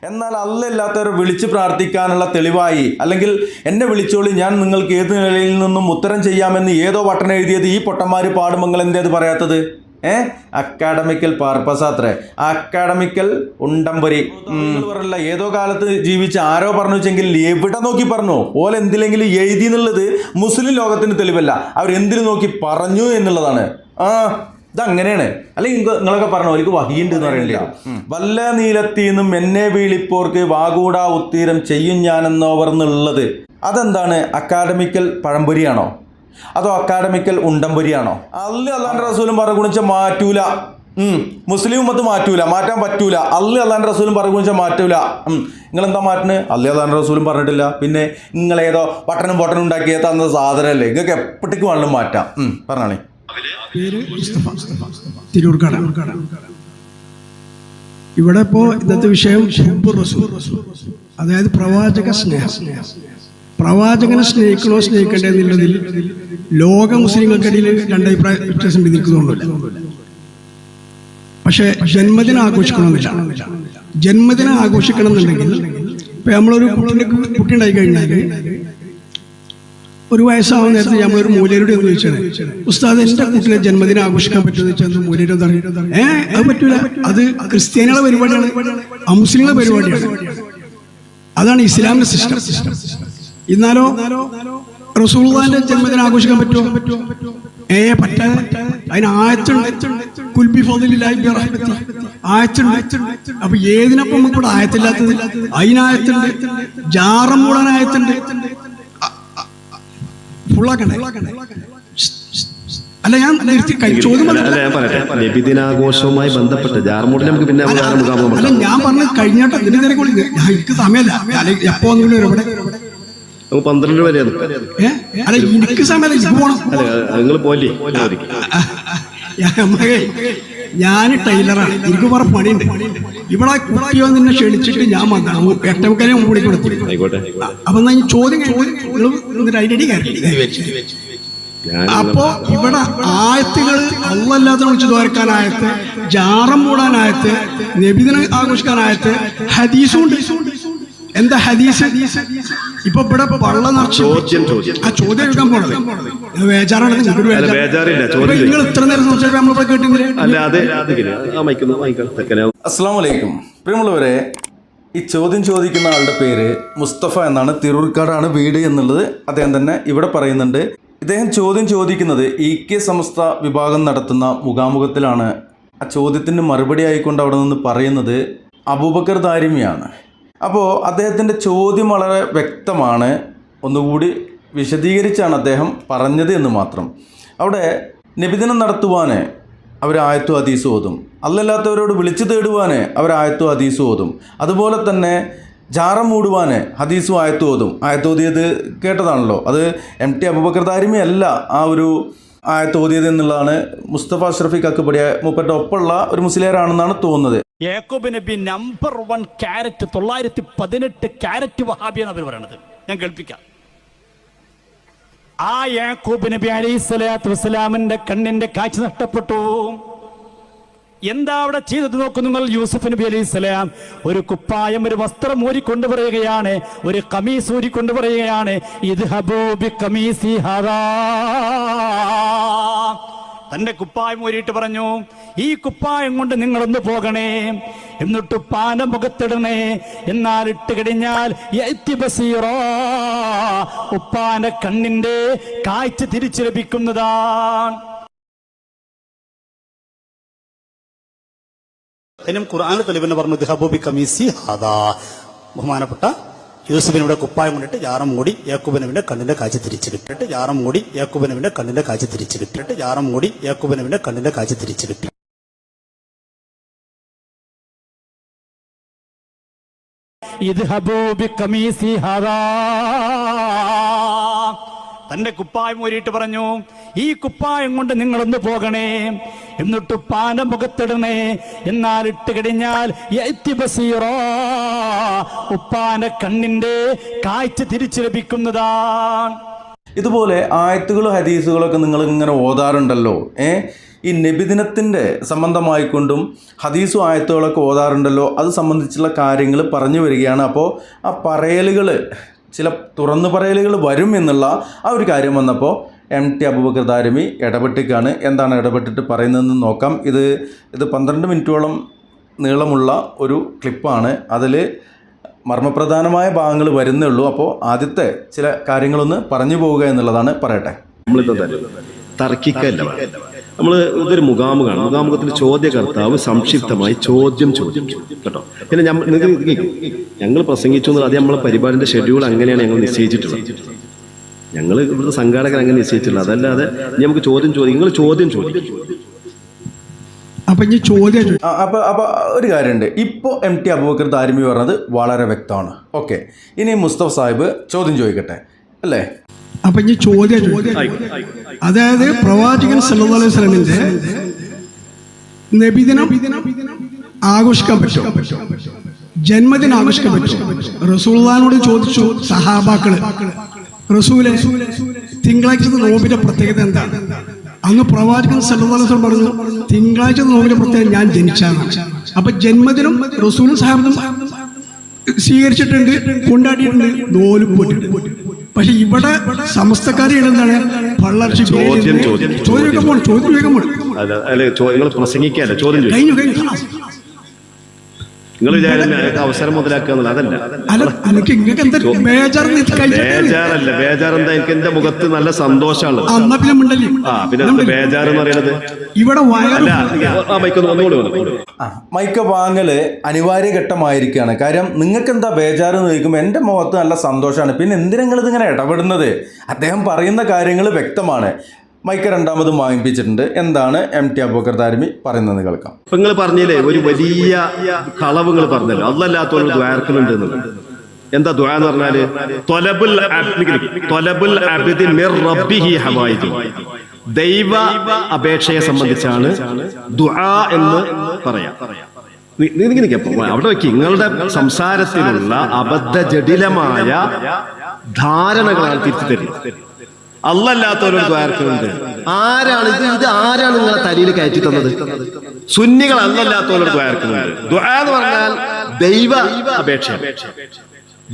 എന്നാൽ അല്ലാത്തവരെ വിളിച്ച് പ്രാർത്ഥിക്കാനുള്ള തെളിവായി, അല്ലെങ്കിൽ എന്നെ വിളിച്ചോളി ഞാൻ നിങ്ങൾക്ക് ഏത് നിലയിൽ നിന്നും ഉത്തരം ചെയ്യാമെന്ന് ഏതോ പട്ടണം എഴുതിയത് ഈ പൊട്ടന്മാർ പാടുമ്പോൾ എന്തേത് പറയാത്തത്? അക്കാഡമിക്കൽ പർപ്പസ് അത്രേ, അക്കാഡമിക്കൽ ഉണ്ടംപൊരി പറയല്ല. ഏതോ കാലത്ത് ജീവിച്ച് ആരോ പറഞ്ഞു വെച്ചെങ്കിൽ എവിടെ നോക്കി പറഞ്ഞു ഓലെ എന്തിലെങ്കിലും എഴുതി എന്നുള്ളത് മുസ്ലിം ലോകത്തിന് തെളിവല്ല, അവരെന്തിനു നോക്കി പറഞ്ഞു എന്നുള്ളതാണ്. ഇതങ്ങനെയാണ്. അല്ലെങ്കിൽ നിങ്ങളൊക്കെ പറഞ്ഞു അവർക്ക് വഹിയുണ്ട് എന്ന് പറയണില്ല. വല്ല നീലത്തീന്നും എന്നെ വീളിപ്പോർക്ക് വാകൂടാ ഉത്തീരം ചെയ്യും ഞാനെന്നോവർ എന്നുള്ളത് അതെന്താണ്? അക്കാഡമിക്കൽ പഴംപൊരിയാണോ അതോ അക്കാഡമിക്കൽ ഉണ്ടംപൊരിയാണോ? അള്ളാന്റെ റസൂലും പറഞ്ഞു മാറ്റൂല, മുസ്ലിം ഉമ്മത്ത് മാറ്റൂല, മാറ്റാൻ പറ്റൂല. അള്ളാന്റെ റസൂലും പറഞ്ഞു മാറ്റൂല. നിങ്ങളെന്താ മാറ്റുന്നത്? അള്ളാന്റെ റസൂലും പറഞ്ഞിട്ടില്ല. പിന്നെ നിങ്ങളേതോ പട്ടണം ഉണ്ടാക്കിയ തന്ന സാധനമല്ലേ, നിങ്ങൾക്ക് എപ്പോഴേക്ക് വേണമെങ്കിലും മാറ്റാം. പറഞ്ഞാണേ. പേര് മുസ്തഫ, തിരൂർക്കട. ഇവിടെ ഇപ്പോ ഇന്നത്തെ വിഷയം അതായത് പ്രവാചക സ്നേഹം. പ്രവാചകനെ സ്നേഹിക്കണോ സ്നേഹിക്കണ്ടേ എന്നുള്ളതിൽ ലോക മുസ്ലിങ്ങൾക്കിടയിൽ രണ്ടഭിപ്രായ വ്യത്യാസം വിധിക്കുന്നുമില്ല. പക്ഷെ ജന്മദിനം ആഘോഷിക്കണമെന്നില്ല. ജന്മദിനം ആഘോഷിക്കണം എന്നുണ്ടെങ്കിൽ ഇപ്പൊ നമ്മളൊരു കുട്ടി ഉണ്ടായി കഴിഞ്ഞാൽ ഒരു വയസ്സാവുന്ന നേരത്തെ നമ്മളൊരു മൂലരുടെ ഒന്ന് ചോദിച്ചാണ്, ഉസ്താദ് എന്റെ കുട്ടിയുടെ ജന്മദിനം ആഘോഷിക്കാൻ പറ്റുമെന്ന് വെച്ചാൽ മൂലര് അത് പറ്റൂല, അത് ക്രിസ്ത്യാനികളുടെ പരിപാടിയാണ്, അമുസ്ലിങ്ങളുടെ പരിപാടിയാണ്. അതാണ് ഇസ്ലാമിന്റെ സിസ്റ്റം. എന്നാലോ റസൂലുള്ളാഹിന്റെ ജന്മദിനം ആഘോഷിക്കാൻ പറ്റുമോ? പറ്റാതെ. അതിന് ആയത്തുണ്ട്, കുൽബി ഫളില്ലാഹി ബിറഹ്മതി ആയത്തുണ്ട്. അപ്പൊ ഏതിനപ്പം നമുക്കിവിടെ ആയത്തില്ലാത്തത്? അതിനായത്തുണ്ട്, ജാറം മൂടാൻ ആയത്തുണ്ട്. അല്ല ഞാൻ നബിദിനാഘോഷവുമായി ബന്ധപ്പെട്ട് നമുക്ക് പിന്നെ അല്ല ഞാൻ പറഞ്ഞത് കഴിഞ്ഞോട്ടെ, എനിക്ക് സമയമല്ല. എപ്പോ ഇവിടെ 12 വരെ അല്ല എനിക്ക് സമയമല്ല, പോണം. നിങ്ങൾ പോലെ ഞാൻ ടൈലറാണ്, എനിക്ക് കുറെ പണിയുണ്ട്. ഇവിടെ കുട്ടിയോ നിന്നെ ക്ഷണിച്ചിട്ട് ഞാൻ വന്നാണ് 8:30 മുമ്പ് കൊടുത്തു. അപ്പൊ ഞാൻ ചോദ്യം അപ്പോ ഇവിടെ ആയത്തുകൾ അള്ളല്ലാതെ വിളിച്ചു തോർക്കാനായത്ത്, ജാറം മൂടാനായത്ത്, നബിദിനം ആഘോഷിക്കാനായത്ത്, ഹദീസും ഉണ്ട്. എന്താ ഹദീസ്? ഇപ്പൊ ഇവിടെ പള്ള നിറച്ച് ആ ചോദ്യം എടുക്കാൻ പോണത് വേജാറാണ്. നിങ്ങൾ ഇത്ര നേരം സംസാരിക്കാൻ നമ്മളിവിടെ കേട്ടില്ലേ? അസ്സലാമു അലൈക്കും. പ്രിയമുള്ളവരെ, ഈ ചോദ്യം ചോദിക്കുന്ന ആളുടെ പേര് മുസ്തഫ എന്നാണ്. തിരൂർക്കാടാണ് വീട് എന്നുള്ളത് അദ്ദേഹം തന്നെ ഇവിടെ പറയുന്നുണ്ട്. ഇദ്ദേഹം ചോദ്യം ചോദിക്കുന്നത് EK സമസ്ത വിഭാഗം നടത്തുന്ന മുഖാമുഖത്തിലാണ്. ആ ചോദ്യത്തിന് മറുപടി ആയിക്കൊണ്ട് അവിടെ നിന്ന് പറയുന്നത് അബൂബക്കർ ദാരിമിയാണ്. അപ്പോൾ അദ്ദേഹത്തിൻ്റെ ചോദ്യം വളരെ വ്യക്തമാണ്, ഒന്നുകൂടി വിശദീകരിച്ചാണ് അദ്ദേഹം പറഞ്ഞത് എന്ന് മാത്രം. അവിടെ നബിദിനം നടത്തുവാൻ അവർ ആയത്തു ഹദീസ് ഓതും, അല്ലല്ലാത്തവരോട് വിളിച്ചു തേടുവാൻ അവർ ആയത്തു ഹദീസ് ഓതും, അതുപോലെ തന്നെ ജാറം മൂടുവാൻ ഹദീസും ആയത്തു ഓതും. ആയത്തോതിയത് കേട്ടതാണല്ലോ, അത് MT അബൂബക്കർ ദാരിമി അല്ല ആ ഒരു ആയത്തോതിയത് എന്നുള്ളതാണ്. മുസ്തഫ അഷ്റഫി കക്കുപടിയ മൂപ്പരുടെ ഒപ്പമുള്ള ഒരു മുസ്ലിയാരാണെന്നാണ് തോന്നുന്നത്. യാക്കൂബ് നബി നമ്പർ 1 ക്യാരറ്റ് 918 ക്യാരറ്റ് വഹാബിയാണ് അവർ പറയണത്. ഞാൻ കേൾപ്പിക്കാം. ആ യാക്കൂബ് നബി അലൈഹിസ്സലാത്തു വസ്സലാമിന്റെ കണ്ണിന്റെ കാഴ്ച നഷ്ടപ്പെട്ടു. എന്താ അവിടെ ചെയ്തത് നോക്കൂ നിങ്ങൾ. യൂസുഫ് നബി അലൈഹിസ്സലാം ഒരു കുപ്പായം, ഒരു വസ്ത്രം ഊരിക്കൊണ്ട് പറയുകയാണ്, ഒരു ഖമീസ് ഊരിക്കൊണ്ട് പറയുകയാണ്, ഇദ്ഹബൂ ബി ഖമീസി ഹാദാ. തന്റെ കുപ്പായം ഊരിയിട്ട് പറഞ്ഞു, ഈ കുപ്പായം കൊണ്ട് നിങ്ങളൊന്ന് പോകണേ, എന്നിട്ട് പാന മുഖത്തിടണേ, എന്നാൽ ഇട്ട് കഴിഞ്ഞാൽ ഉപ്പാന്റെ കണ്ണിന്റെ കാഴ്ച തിരിച്ചു ലഭിക്കുന്നതാണ്. അതിനും ഖുർആനിൽ തെളിവെന്ന് പറഞ്ഞു, ഇദ്ഹബൂ ഖമീസി ഹാദാ. ബഹുമാനപ്പെട്ട യൂസുഫിനിവിടെ കുപ്പായം കൊണ്ടിട്ട് ജാറം മൂടി യാക്കൂബിന്റെ കണ്ണിന്റെ കാഴ്ച തിരിച്ചു കിട്ടിട്ട് ജാറം മൂടി യാക്കൂബിന്റെ കണ്ണിന്റെ കാഴ്ച തിരിച്ചു കിട്ടിട്ട് ജാറം മൂടി യാക്കൂബിന്റെ കണ്ണിന്റെ കാഴ്ച തിരിച്ചു കിട്ടി. ഇദ്ഹബൂ ബി ഖമീസി ഹാദാ. തന്റെ കുപ്പായം ഊരിയിട്ട് പറഞ്ഞു, ഈ കുപ്പായം കൊണ്ട് നിങ്ങളൊന്ന് പോകണേ, എന്നിട്ട് പാന മുഖത്തിടണേ, എന്നാൽ ഇട്ട് കഴിഞ്ഞാൽ ഉപ്പാന്റെ കണ്ണിന്റെ കാഴ്ച തിരിച്ചു ലഭിക്കുന്നതാണ്. ഇതുപോലെ ആയത്തുകളും ഹദീസുകളൊക്കെ നിങ്ങൾ ഇങ്ങനെ ഓതാറുണ്ടല്ലോ. ഈ നബിദിനത്തിൻ്റെ സംബന്ധമായിക്കൊണ്ടും ഹദീസും ആയത്തുകളൊക്കെ ഓതാറുണ്ടല്ലോ, അത് സംബന്ധിച്ചുള്ള കാര്യങ്ങൾ പറഞ്ഞു വരികയാണ്. അപ്പോൾ ആ പറയലുകൾ, ചില തുറന്നു പറയലുകൾ വരും എന്നുള്ള ആ ഒരു കാര്യം വന്നപ്പോൾ MT അബൂബക്കർ ദാരിമി ഇടപെട്ടിക്കാണ്. എന്താണ് ഇടപെട്ടിട്ട് പറയുന്നതെന്ന് നോക്കാം. ഇത് 12 മിനിറ്റോളം നീളമുള്ള ഒരു ക്ലിപ്പാണ്. അതിൽ മർമ്മപ്രധാനമായ ഭാഗങ്ങൾ വരുന്നേ ഉള്ളൂ. അപ്പോൾ ആദ്യത്തെ ചില കാര്യങ്ങളൊന്ന് പറഞ്ഞു പോവുക എന്നുള്ളതാണ്. പറയട്ടെ. തർക്കിക്കല്ല, നമ്മൾ ഇതൊരു മുഖാമുഖമാണ്. മുഖാമുഖത്തിൽ ചോദ്യകർത്താവ് സംക്ഷിപ്തമായി ചോദ്യം കേട്ടോ. പിന്നെ ഞങ്ങൾ പ്രസംഗിച്ചു എന്നുള്ളത് അത് നമ്മളെ പരിപാടിന്റെ ഷെഡ്യൂൾ അങ്ങനെയാണ് ഞങ്ങൾ നിശ്ചയിച്ചിട്ടുള്ളത്. ഞങ്ങൾ ഇവിടുത്തെ സംഘാടകർ അങ്ങനെ നിശ്ചയിച്ചിട്ടുള്ളത്. അതല്ലാതെ നമുക്ക് നിങ്ങൾ ചോദ്യം അപ്പോൾ ഒരു കാര്യമുണ്ട്. ഇപ്പോൾ MT അബൂബക്കർ ദാരിമി പറഞ്ഞത് വളരെ വ്യക്തമാണ്. ഓക്കെ, ഇനി മുസ്തഫ സാഹിബ് ചോദ്യം ചോദിക്കട്ടെ അല്ലേ? അപ്പൊ ഇനി ചോദ്യം, അതായത് പ്രവാചകൻ സല്ലല്ലാഹു അലൈഹി വസല്ലമിന്റെ നബിദിനം ആഘോഷിക്കാൻ പറ്റുമോ, ജന്മദിനം ആഘോഷിക്കാൻ പറ്റുമോ? റസൂലുള്ളാഹിനോട് ചോദിച്ചു സഹാബാക്കള്, റസൂലെ തിങ്കളാഴ്ച നോമ്പിന്റെ പ്രത്യേകത എന്താണ്? അന്ന് പ്രവാചകൻ സല്ലല്ലാഹു അലൈഹി വസല്ലം പറഞ്ഞു, തിങ്കളാഴ്ച നോമ്പിന്റെ പ്രത്യേകത ഞാൻ ജനിച്ചാണ്. അപ്പൊ ജന്മദിനം റസൂലും സഹാബത്തും സ്വീകരിച്ചിട്ടുണ്ട്, കൊണ്ടാടിയിട്ടുണ്ട്, നോലും പോയിട്ടുണ്ട്. പക്ഷെ ഇവിടെ സമസ്തക്കാരി എന്താണ് നിങ്ങൾ അവസരം മുതലാക്കുക അതല്ല. ബേജാറെന്താ? എനിക്ക് എന്റെ മുഖത്ത് നല്ല സന്തോഷമാണ്. പിന്നെ ബേജാർ എന്ന് പറയുന്നത് ഇവിടെ മൈക്ക് വാങ്ങല് അനിവാര്യ ഘട്ടമായിരിക്കുകയാണ്. കാര്യം നിങ്ങൾക്ക് എന്താ ബേജാറ് എന്ന് ചോദിക്കുമ്പോൾ എൻ്റെ മുഖത്ത് നല്ല സന്തോഷമാണ്. പിന്നെ എന്തിനാ ഇതിങ്ങനെ ഇടപെടുന്നത്? അദ്ദേഹം പറയുന്ന കാര്യങ്ങൾ വ്യക്തമാണ്. മൈക്ക് രണ്ടാമതും വാങ്ങിപ്പിച്ചിട്ടുണ്ട്. എന്താണ് MT അബൂബക്കർ ദാരിമി പറയുന്നത് കേൾക്കാം. നിങ്ങൾ പറഞ്ഞില്ലേ ഒരു വലിയ കളവ് നിങ്ങൾ പറഞ്ഞല്ലോ, അതല്ലാത്തവർ ദ്വാരക്കുന്നുണ്ട് എന്നുള്ളത്. എന്താ ദുആ എന്ന് പറഞ്ഞാല് ത്വലബുൽ അബ്ദി മിർ റബ്ബിഹി ഹവായിജു, ദൈവ അപേക്ഷയെ സംബന്ധിച്ചാണ് ദുആ എന്ന് പറയാം. അവിടെ വെക്കി നിങ്ങളുടെ സംസാരത്തിലുള്ള അബദ്ധ ജടിലമായ ധാരണകളാണ് തിരിച്ചു തരുന്നത്. അല്ലാത്തവരോട് ദ്വാരക്കുന്നുണ്ട്. ആരാണ് ഇത് ആരാണ് നിങ്ങളെ തലയിൽ കയറ്റി തന്നത്? സുന്നികൾ അല്ലാത്തവരോട് ദ്വാരക്കുന്നുണ്ട്. ദുആ എന്ന് പറഞ്ഞാൽ ദൈവ അപേക്ഷ.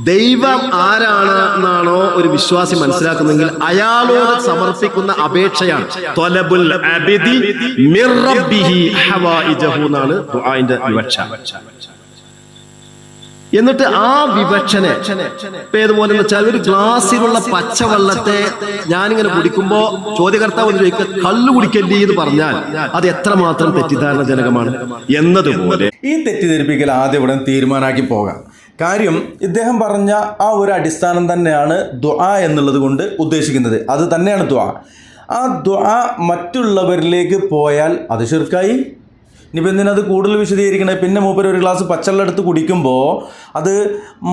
ദൈവം ആരാണെന്നാണോ ഒരു വിശ്വാസി മനസ്സിലാക്കുന്നെങ്കിൽ അയാളോട് സമർപ്പിക്കുന്ന അപേക്ഷയാണ് ത്വലബുൽ അബ്ദി മിർ റബ്ബിഹി ഹവായിജഹു എന്നാണ് ദുആന്റെ വിവക്ഷ. എന്നിട്ട് ആ വിവക്ഷനെ ഏതുപോലെ വെച്ചാൽ ഒരു ഗ്ലാസ്സിലുള്ള പച്ചവെള്ളത്തെ ഞാനിങ്ങനെ കുടിക്കുമ്പോ ചോദ്യകർത്താവ് ചോദിക്കുക കള്ളു കുടിക്കല്ലേ എന്ന് പറഞ്ഞാൽ അത് എത്രമാത്രം തെറ്റിദ്ധാരണജനകമാണ് എന്നതുപോലെ ഈ തെറ്റിദ്ധരിപ്പിക്കൽ ആദ്യം ഇവിടെ തീരുമാനാക്കി പോകാം. കാര്യം ഇദ്ദേഹം പറഞ്ഞ ആ ഒരു അടിസ്ഥാനം തന്നെയാണ് ദുആ എന്നുള്ളത് കൊണ്ട് ഉദ്ദേശിക്കുന്നത്. അത് തന്നെയാണ് ദുആ. ആ ദുആ മറ്റുള്ളവരിലേക്ക് പോയാൽ അത് ശിർക്കായി. ഇനിയിപ്പോൾ എന്തിനത് കൂടുതൽ വിശദീകരിക്കണേ? പിന്നെ മൂപ്പര് ഒരു ഗ്ലാസ് പച്ചവെള്ളം എടുത്ത് കുടിക്കുമ്പോൾ അത്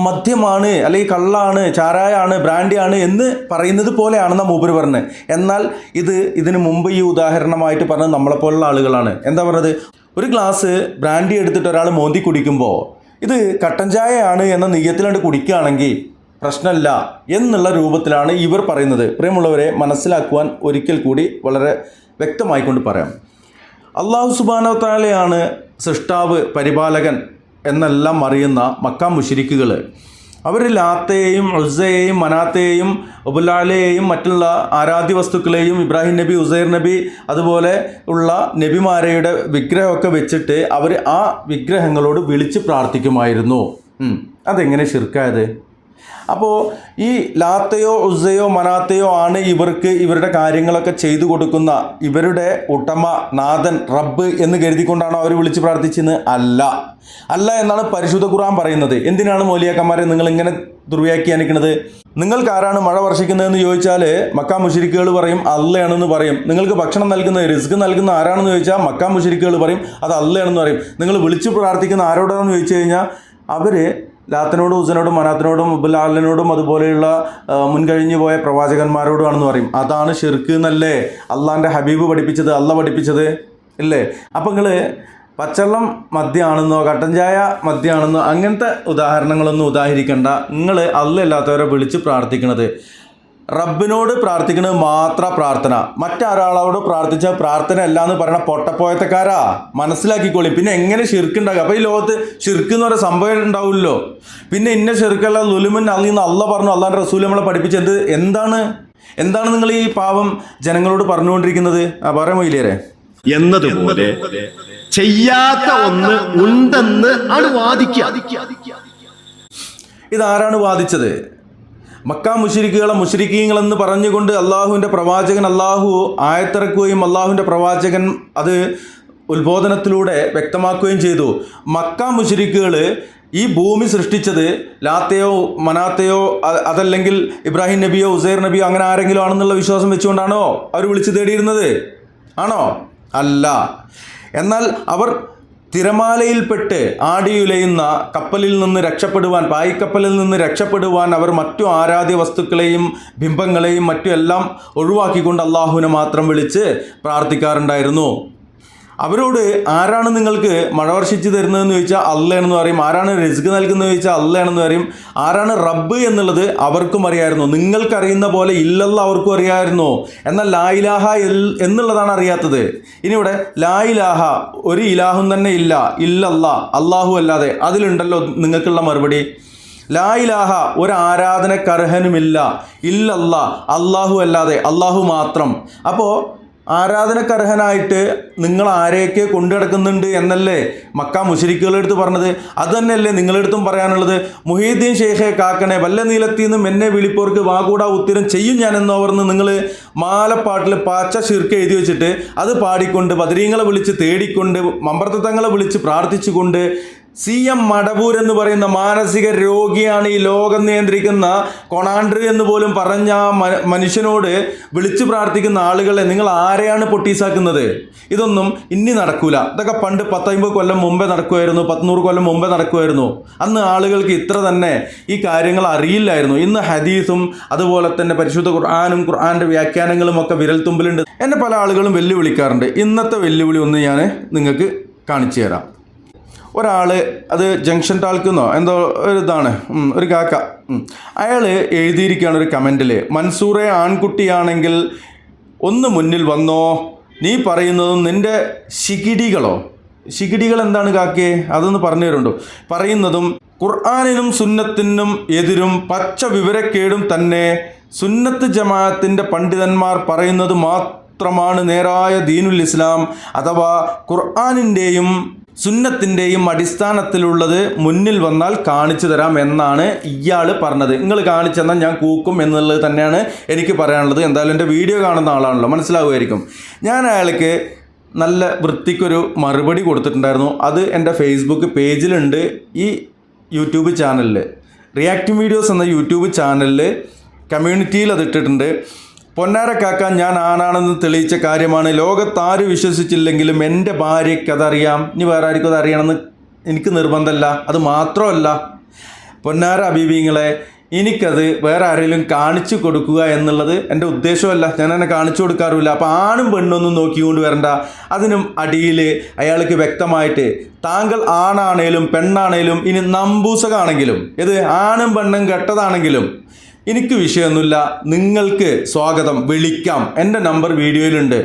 മദ്യമാണ്, അല്ലെങ്കിൽ കള്ളാണ്, ചാരായാണ്, ബ്രാൻഡിയാണ് എന്ന് പറയുന്നത് പോലെയാണെന്നാണ് മൂപ്പര് പറഞ്ഞത്. എന്നാൽ ഇതിന് മുമ്പ് ഈ ഉദാഹരണമായിട്ട് പറഞ്ഞത് നമ്മളെപ്പോലുള്ള ആളുകളാണ്. എന്താ പറഞ്ഞത്? ഒരു ഗ്ലാസ് ബ്രാൻഡി എടുത്തിട്ട് ഒരാൾ മോന്തി കുടിക്കുമ്പോൾ ഇത് കട്ടൻ ചായയാണ് എന്ന നെയ്യത്തിലാണ്ട് കുടിക്കുകയാണെങ്കിൽ പ്രശ്നമില്ല എന്നുള്ള രൂപത്തിലാണ് ഇവർ പറയുന്നത്. പ്രിയമുള്ളവരെ, മനസ്സിലാക്കുവാൻ ഒരിക്കൽ കൂടി വളരെ വ്യക്തമായിക്കൊണ്ട് പറയാം. അള്ളാഹു സുബ്ഹാനഹു വ തആലയാണ് സൃഷ്ടാവ്, പരിപാലകൻ എന്നെല്ലാം അറിയുന്ന മക്ക മുശ്രിക്കുകൾ അവർ ലാത്തയെയും ഉസ്സയെയും മനാത്തയെയും ഉബുലാലയെയും മറ്റുള്ള ആരാധ്യ വസ്തുക്കളെയും ഇബ്രാഹിം നബി, ഉസൈർ നബി അതുപോലെ ഉള്ള നബിമാരയുടെ വിഗ്രഹമൊക്കെ വെച്ചിട്ട് അവർ ആ വിഗ്രഹങ്ങളോട് വിളിച്ച് പ്രാർത്ഥിക്കുമായിരുന്നു. അതെങ്ങനെ ശിർക്കായത്? അപ്പോൾ ഈ ലാത്തയോ ഉസ്സയോ മനാത്തയോ ആണ് ഇവരുടെ കാര്യങ്ങളൊക്കെ ചെയ്തു കൊടുക്കുന്ന ഇവരുടെ ഉടമ, നാഥൻ, റബ്ബ് എന്ന് കരുതിക്കൊണ്ടാണോ അവർ വിളിച്ച് പ്രാർത്ഥിച്ചത്? അല്ല എന്നാണ് പരിശുദ്ധ ഖുർആൻ പറയുന്നത്. എന്തിനാണ് മൗലിയാക്കന്മാരെ നിങ്ങൾ ഇങ്ങനെ ദുർവ്യാഖ്യാനിക്കുന്നത്? നിങ്ങൾക്ക് ആരാണ് മഴ വർഷിക്കുന്നതെന്ന് ചോദിച്ചാൽ മക്ക മുശ്രിക്കുകൾ പറയും അള്ളയാണെന്ന് പറയും. നിങ്ങൾക്ക് ഭക്ഷണം നൽകുന്നത്, റിസ്ക് നൽകുന്ന ആരാണെന്ന് ചോദിച്ചാൽ മക്ക മുശ്രിക്കുകൾ പറയും അത് അള്ളയാണെന്ന് പറയും. നിങ്ങൾ വിളിച്ച് പ്രാർത്ഥിക്കുന്ന ആരോടാണെന്ന് ചോദിച്ചു കഴിഞ്ഞാൽ അവർ ലാത്തിനോടും ഉസ്സനോടും മനാത്തിനോടും ഉബുലാലിനോടും അതുപോലെയുള്ള മുൻകഴിഞ്ഞു പോയ പ്രവാചകന്മാരോടുമാണെന്ന് പറയും. അതാണ് ഷിർക്ക് എന്നല്ലേ അള്ളാൻ്റെ ഹബീബ് പഠിപ്പിച്ചത്, അള്ള പഠിപ്പിച്ചത് ഇല്ലേ? അപ്പം നിങ്ങൾ പച്ചവെള്ളം മദ്യമാണെന്നോ കട്ടൻ ചായ മദ്യമാണെന്നോ അങ്ങനത്തെ ഉദാഹരണങ്ങളൊന്നും ഉദാഹരിക്കേണ്ട. നിങ്ങൾ അല്ലാത്തവരെ വിളിച്ച് പ്രാർത്ഥിക്കണത് റബ്ബിനോട് പ്രാർത്ഥിക്കുന്നത് മാത്ര പ്രാർത്ഥന, മറ്റൊരാളോട് പ്രാർത്ഥിച്ച പ്രാർത്ഥന അല്ല എന്ന് പറയണ പൊട്ടപ്പോയത്തക്കാരാ, മനസ്സിലാക്കിക്കോളി. പിന്നെ എങ്ങനെ ഷിർക്കുണ്ടാകുക? അപ്പോൾ ഈ ലോകത്ത് ഷിർക്ക് എന്ന് പറയുന്ന സംഭവം ഉണ്ടാവില്ലല്ലോ. പിന്നെ ഇന്ന ഷിർക്കല്ല ലുലുമുൻ അള്ളീന്ന് അള്ള പറഞ്ഞു, അള്ളാൻ്റെ റസൂൽ നമ്മളെ പഠിപ്പിച്ചത് എന്താണ് നിങ്ങൾ ഈ പാവം ജനങ്ങളോട് പറഞ്ഞുകൊണ്ടിരിക്കുന്നത്? പറയാൻ മൊയിലേരെ എന്നതുപോലെ ചെയ്യാത്ത ഒന്ന് ഉണ്ടെന്ന് ആണ് വാദിക്കുക. ഇതാരാണ് വാദിച്ചത്? മക്ക മുശ്രിക്കുകളെ മുശ്രിക്കീങ്ങളെന്ന് പറഞ്ഞുകൊണ്ട് അള്ളാഹുവിൻ്റെ പ്രവാചകൻ അള്ളാഹു ആയത്തിറക്കുകയും അള്ളാഹുവിൻ്റെ പ്രവാചകൻ അത് ഉത്ബോധനത്തിലൂടെ വ്യക്തമാക്കുകയും ചെയ്തു. മക്ക മുശ്രിക്കുകൾ ഈ ഭൂമി സൃഷ്ടിച്ചത് ലാത്തയോ മനാത്തയോ അതല്ലെങ്കിൽ ഇബ്രാഹിം നബിയോ ഉസൈർ നബിയോ അങ്ങനെ ആരെങ്കിലും ആണെന്നുള്ള വിശ്വാസം വെച്ചുകൊണ്ടാണോ അവർ വിളിച്ചു തേടിയിരുന്നത്? ആണോ? അല്ല. എന്നാൽ അവർ തിരമാലയിൽപ്പെട്ട് ആടിയുലയുന്ന കപ്പലിൽ നിന്ന് രക്ഷപ്പെടുവാൻ, പായ്ക്കപ്പലിൽ നിന്ന് രക്ഷപ്പെടുവാൻ അവർ മറ്റു ആരാധ്യ വസ്തുക്കളെയും ബിംബങ്ങളെയും മറ്റും എല്ലാം ഒഴിവാക്കിക്കൊണ്ട് അള്ളാഹുവിനെ മാത്രം വിളിച്ച് പ്രാർത്ഥിക്കാറുണ്ടായിരുന്നു. അവരോട് ആരാണ് നിങ്ങൾക്ക് മഴ വർഷിച്ച് തരുന്നതെന്ന് ചോദിച്ചാൽ അള്ളയാണെന്ന് പറയും. ആരാണ് റിസ്ക് നൽകുന്നതെന്ന് ചോദിച്ചാൽ അള്ളയാണെന്ന് പറയും. ആരാണ് റബ്ബ് എന്നുള്ളത് അവർക്കും അറിയായിരുന്നു. നിങ്ങൾക്കറിയുന്ന പോലെ ഇല്ലല്ല അവർക്കും അറിയായിരുന്നു. എന്നാൽ ലാ ഇലാഹ എന്നുള്ളതാണ് അറിയാത്തത്. ഇനി ഇവിടെ ലാ ഇലാഹ ഒരു ഇലാഹും തന്നെ ഇല്ല, ഇല്ലല്ല അള്ളാഹു അല്ലാതെ, അതിലുണ്ടല്ലോ നിങ്ങൾക്കുള്ള മറുപടി. ലാ ഇലാഹ ഒരു ആരാധനക്കർഹനുമില്ല, ഇല്ലല്ല അള്ളാഹു അല്ലാതെ, അള്ളാഹു മാത്രം. അപ്പോൾ ആരാധനക്കർഹനായിട്ട് നിങ്ങൾ ആരെയൊക്കെ കൊണ്ടു നടക്കുന്നുണ്ട് എന്നല്ലേ മക്ക മുശ്രിക്കുകളുടെ അടുത്ത് പറഞ്ഞത്? അത് തന്നെയല്ലേ നിങ്ങളുടെ അടുത്തും പറയാനുള്ളത്? മുഹീദ്ദീൻ ഷെയ്ഖെ കാക്കണേ വല്ല നീലത്തിൽ നിന്നും എന്നെ വിളിപ്പോർക്ക് വാകൂടാ ഉത്തരം ചെയ്യും ഞാൻ എന്നോവർന്ന് നിങ്ങൾ മാലപ്പാട്ടിൽ പച്ച ശിർക്ക് എഴുതി വെച്ചിട്ട് അത് പാടിക്കൊണ്ട് ബദരീങ്ങളെ വിളിച്ച് തേടിക്കൊണ്ട് മമ്പർത്തങ്ങളെ വിളിച്ച് പ്രാർത്ഥിച്ചുകൊണ്ട് CM മടവൂർ എന്ന് പറയുന്ന മാനസിക രോഗിയാണ് ഈ ലോകം നിയന്ത്രിക്കുന്ന കൊണാണ്ടർ എന്ന് പോലും പറഞ്ഞ ആ മനുഷ്യനോട് വിളിച്ചു പ്രാർത്ഥിക്കുന്ന ആളുകളെ നിങ്ങൾ ആരെയാണ് പൊട്ടീസാക്കുന്നത്? ഇതൊന്നും ഇനി നടക്കൂല. ഇതൊക്കെ പണ്ട് 10-50 കൊല്ലം മുമ്പേ നടക്കുമായിരുന്നു, 100 കൊല്ലം മുമ്പേ നടക്കുമായിരുന്നു. അന്ന് ആളുകൾക്ക് ഇത്ര തന്നെ ഈ കാര്യങ്ങൾ അറിയില്ലായിരുന്നു. ഇന്ന് ഹദീസും അതുപോലെ തന്നെ പരിശുദ്ധ ഖുർആനും ഖുർആൻ്റെ വ്യാഖ്യാനങ്ങളും ഒക്കെ വിരൽത്തുമ്പിലുണ്ട്. എന്നെ പല ആളുകളും വെല്ലുവിളിക്കാറുണ്ട്. ഇന്നത്തെ വെല്ലുവിളി ഒന്ന് ഞാൻ നിങ്ങൾക്ക് കാണിച്ചു തരാം. ഒരാൾ അത് ജംഗ്ഷൻ ടാൾക്കുന്നോ എന്തോ ഒരു ഇതാണ്, ഒരു കാക്ക, അയാൾ എഴുതിയിരിക്കുകയാണ് ഒരു കമൻറ്റിൽ, മൻസൂറെ ആൺകുട്ടിയാണെങ്കിൽ ഒന്ന് മുന്നിൽ വന്നോ, നീ പറയുന്നതും നിൻ്റെ ശികിടികൾ എന്താണ് കാക്കേ അതൊന്ന് പറഞ്ഞു തരുന്നുണ്ടോ? പറയുന്നതും ഖുർആനിനും സുന്നത്തിനും എതിരും പച്ച വിവരക്കേടും തന്നെ. സുന്നത്ത് ജമാഅത്തിൻ്റെ പണ്ഡിതന്മാർ പറയുന്നത് മാത്രമാണ് നേരായ ദീനുൽ ഇസ്ലാം അഥവാ ഖുർആനിൻ്റെയും സുന്നത്തിൻ്റെയും അടിസ്ഥാനത്തിലുള്ളത് മുന്നിൽ വന്നാൽ കാണിച്ചു തരാം എന്നാണ് ഇയാൾ പറഞ്ഞത്. നിങ്ങൾ കാണിച്ചു തന്നാൽ ഞാൻ കൂക്കും എന്നുള്ളത് തന്നെയാണ് എനിക്ക് പറയാനുള്ളത്. എന്തായാലും എൻ്റെ വീഡിയോ കാണുന്ന ആളാണല്ലോ, മനസ്സിലാവുമായിരിക്കും. ഞാൻ അയാൾക്ക് നല്ല വൃത്തിക്കൊരു മറുപടി കൊടുത്തിട്ടുണ്ടായിരുന്നു. അത് എൻ്റെ ഫേസ്ബുക്ക് പേജിലുണ്ട്. ഈ യൂട്യൂബ് ചാനലിൽ റിയാക്ടിംഗ് വീഡിയോസ് എന്ന യൂട്യൂബ് ചാനലിൽ കമ്മ്യൂണിറ്റിയിൽ അത് ഇട്ടിട്ടുണ്ട്. പൊന്നാരക്കാക്ക ഞാൻ ആണാണെന്ന് തെളിയിച്ച കാര്യമാണ്. ലോകത്താരും വിശ്വസിച്ചില്ലെങ്കിലും എൻ്റെ ഭാര്യയ്ക്ക് അതറിയാം. ഇനി വേറെ ആർക്കും അത് അറിയണമെന്ന് എനിക്ക് നിർബന്ധമല്ല. അത് മാത്രമല്ല പൊന്നാര അബീബിങ്ങളെ, എനിക്കത് വേറെ ആരെങ്കിലും കാണിച്ചു കൊടുക്കുക എന്നുള്ളത് എൻ്റെ ഉദ്ദേശമല്ല. ഞാൻ എന്നെ കാണിച്ചു കൊടുക്കാറുമില്ല. അപ്പോൾ ആണും പെണ്ണൊന്നും നോക്കിക്കൊണ്ട് വരണ്ട. അതിനും അടിയിൽ അയാൾക്ക് വ്യക്തമായിട്ട് താങ്കൾ ആണാണേലും പെണ്ണാണേലും ഇനി നമ്പൂസകാണെങ്കിലും ഇത് ആണും പെണ്ണും കെട്ടതാണെങ്കിലും എനിക്ക് വിഷയമൊന്നുമില്ല. നിങ്ങൾക്ക് സ്വാഗതം, വിളിക്കാം. എൻ്റെ നമ്പർ വീഡിയോയിലുണ്ട്,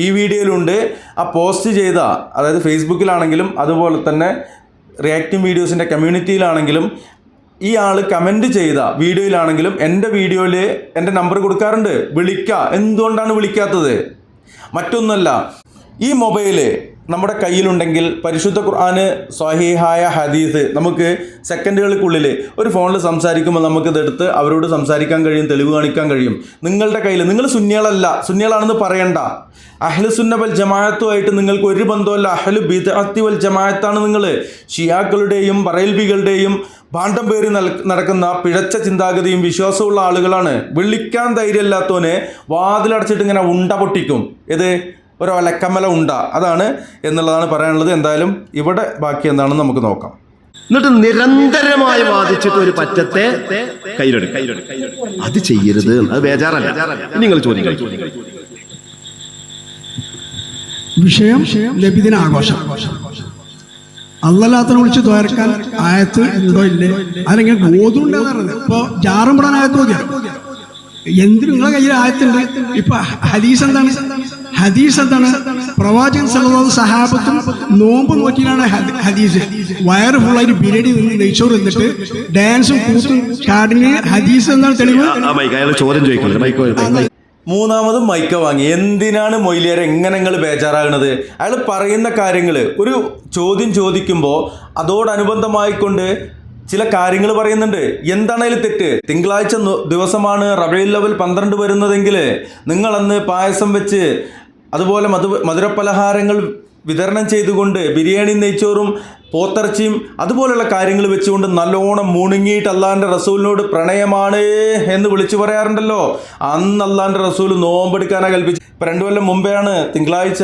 ഈ വീഡിയോയിലുണ്ട്. ആ പോസ്റ്റ് ചെയ്ത, അതായത് ഫേസ്ബുക്കിലാണെങ്കിലും അതുപോലെ തന്നെ റിയാക്ടിംഗ് വീഡിയോസിൻ്റെ കമ്മ്യൂണിറ്റിയിലാണെങ്കിലും ഈ ആൾ കമൻറ്റ് ചെയ്ത വീഡിയോയിലാണെങ്കിലും എൻ്റെ വീഡിയോയിൽ എൻ്റെ നമ്പർ കൊടുക്കാറുണ്ട്. വിളിക്കുക. എന്തുകൊണ്ടാണ് വിളിക്കാത്തത്? മറ്റൊന്നുമല്ല, ഈ മൊബൈല് നമ്മുടെ കയ്യിലുണ്ടെങ്കിൽ പരിശുദ്ധ ഖുർആന് സ്വഹീഹായ ഹദീസ് നമുക്ക് സെക്കൻഡുകൾക്കുള്ളിൽ ഒരു ഫോണിൽ സംസാരിക്കുമ്പോൾ നമുക്കിതെടുത്ത് അവരോട് സംസാരിക്കാൻ കഴിയും, തെളിവ് കാണിക്കാൻ കഴിയും. നിങ്ങളുടെ കയ്യിൽ, നിങ്ങൾ സുന്നികളാണെന്ന് പറയണ്ട. അഹ്ലു സുന്ന വൽ ജമാഅത്തുമായിട്ട് നിങ്ങൾക്ക് ഒരു ബന്ധമല്ല. അഹ്ലു ബിദ്അത്തി വൽ ജമാഅത്താണ് നിങ്ങൾ. ഷിയാക്കളുടെയും ബറേൽവികളുടെയും ഭാണ്ഡം പേറി നടക്കുന്ന പിഴച്ച ചിന്താഗതിയും വിശ്വാസമുള്ള ആളുകളാണ്. വിളിക്കാൻ ധൈര്യമില്ലാത്തവനെ വാതിലടച്ചിട്ട് ഇങ്ങനെ ഉണ്ട പൊട്ടിക്കും. ഇത് ഒരു ഒലക്കമ്മല ഉണ്ട, അതാണ് എന്നുള്ളതാണ് പറയാനുള്ളത്. എന്തായാലും ഇവിടെ ബാക്കി എന്താണെന്ന് നമുക്ക് നോക്കാം. എന്നിട്ട് നിരന്തരമായി വാദിച്ചിട്ട് ഒരു പറ്റത്തെ കയ്യിലെടുക്കും. അത് ചെയ്യരുത്, അത് ബേജാറല്ല. നിങ്ങൾ ചോദിക്കും. വിഷയം നബിദിന ആഘോഷം. അള്ളാഹുവിനെ വിളിച്ച് ദ്വാരക്കാൻ ആയത്ത് ഉണ്ടോ ഇല്ലേ, അല്ലെങ്കിൽ ഓതുണ്ടെന്ന് പറഞ്ഞത്. ഇപ്പൊ ജാറുംപടാൻ ആയത്ത് ഓതിയ എന്തിനും നിങ്ങളെ കയ്യിൽ ആയത്തുണ്ട്. ഇപ്പൊ ഹദീസ് എന്താണ്? പ്രവാചകൻ സല്ലല്ലാഹു സഹാബത്തും നോമ്പ് നോക്കിയാണ് ഹദീസ്. വയറ് ഫുള്ളായിട്ട് ബിരിയാണി നിന്ന് നെയ്ച്ചോറ് എന്നിട്ട് ഡാൻസും കൂത്തും ചാടിന് ഹദീസ് എന്താണ് തെളിവ്? ചോദ്യം ചോദിക്കുന്നത് മൂന്നാമതും മൈക്ക വാങ്ങി. എന്തിനാണ് മൊയ്ലിയാരെ എങ്ങനെ നിങ്ങൾ ബേജാറാകുന്നത്? അയാൾ പറയുന്ന കാര്യങ്ങൾ ഒരു ചോദ്യം ചോദിക്കുമ്പോൾ അതോടനുബന്ധമായിക്കൊണ്ട് ചില കാര്യങ്ങൾ പറയുന്നുണ്ട്. എന്താണ് അതിൽ തെറ്റ്? തിങ്കളാഴ്ച ദിവസമാണ് റബീഉൽ അവ്വൽ 12 വരുന്നതെങ്കിൽ നിങ്ങളന്ന് പായസം വെച്ച് അതുപോലെ മധുരപലഹാരങ്ങൾ വിതരണം ചെയ്തുകൊണ്ട് ബിരിയാണി നെയ്ച്ചോറും പോത്തിറച്ചിയും അതുപോലുള്ള കാര്യങ്ങൾ വെച്ചുകൊണ്ട് നല്ലോണം മുണുങ്ങിയിട്ട് അള്ളാഹിൻ്റെ റസൂലിനോട് പ്രണയമാണ് എന്ന് വിളിച്ചു പറയാറുണ്ടല്ലോ. അന്ന് അള്ളാഹിൻ്റെ റസൂൽ നോമ്പെടുക്കാനാണ് കൽപ്പിച്ചു. ഇപ്പം 2 കൊല്ലം മുമ്പെയാണ് തിങ്കളാഴ്ച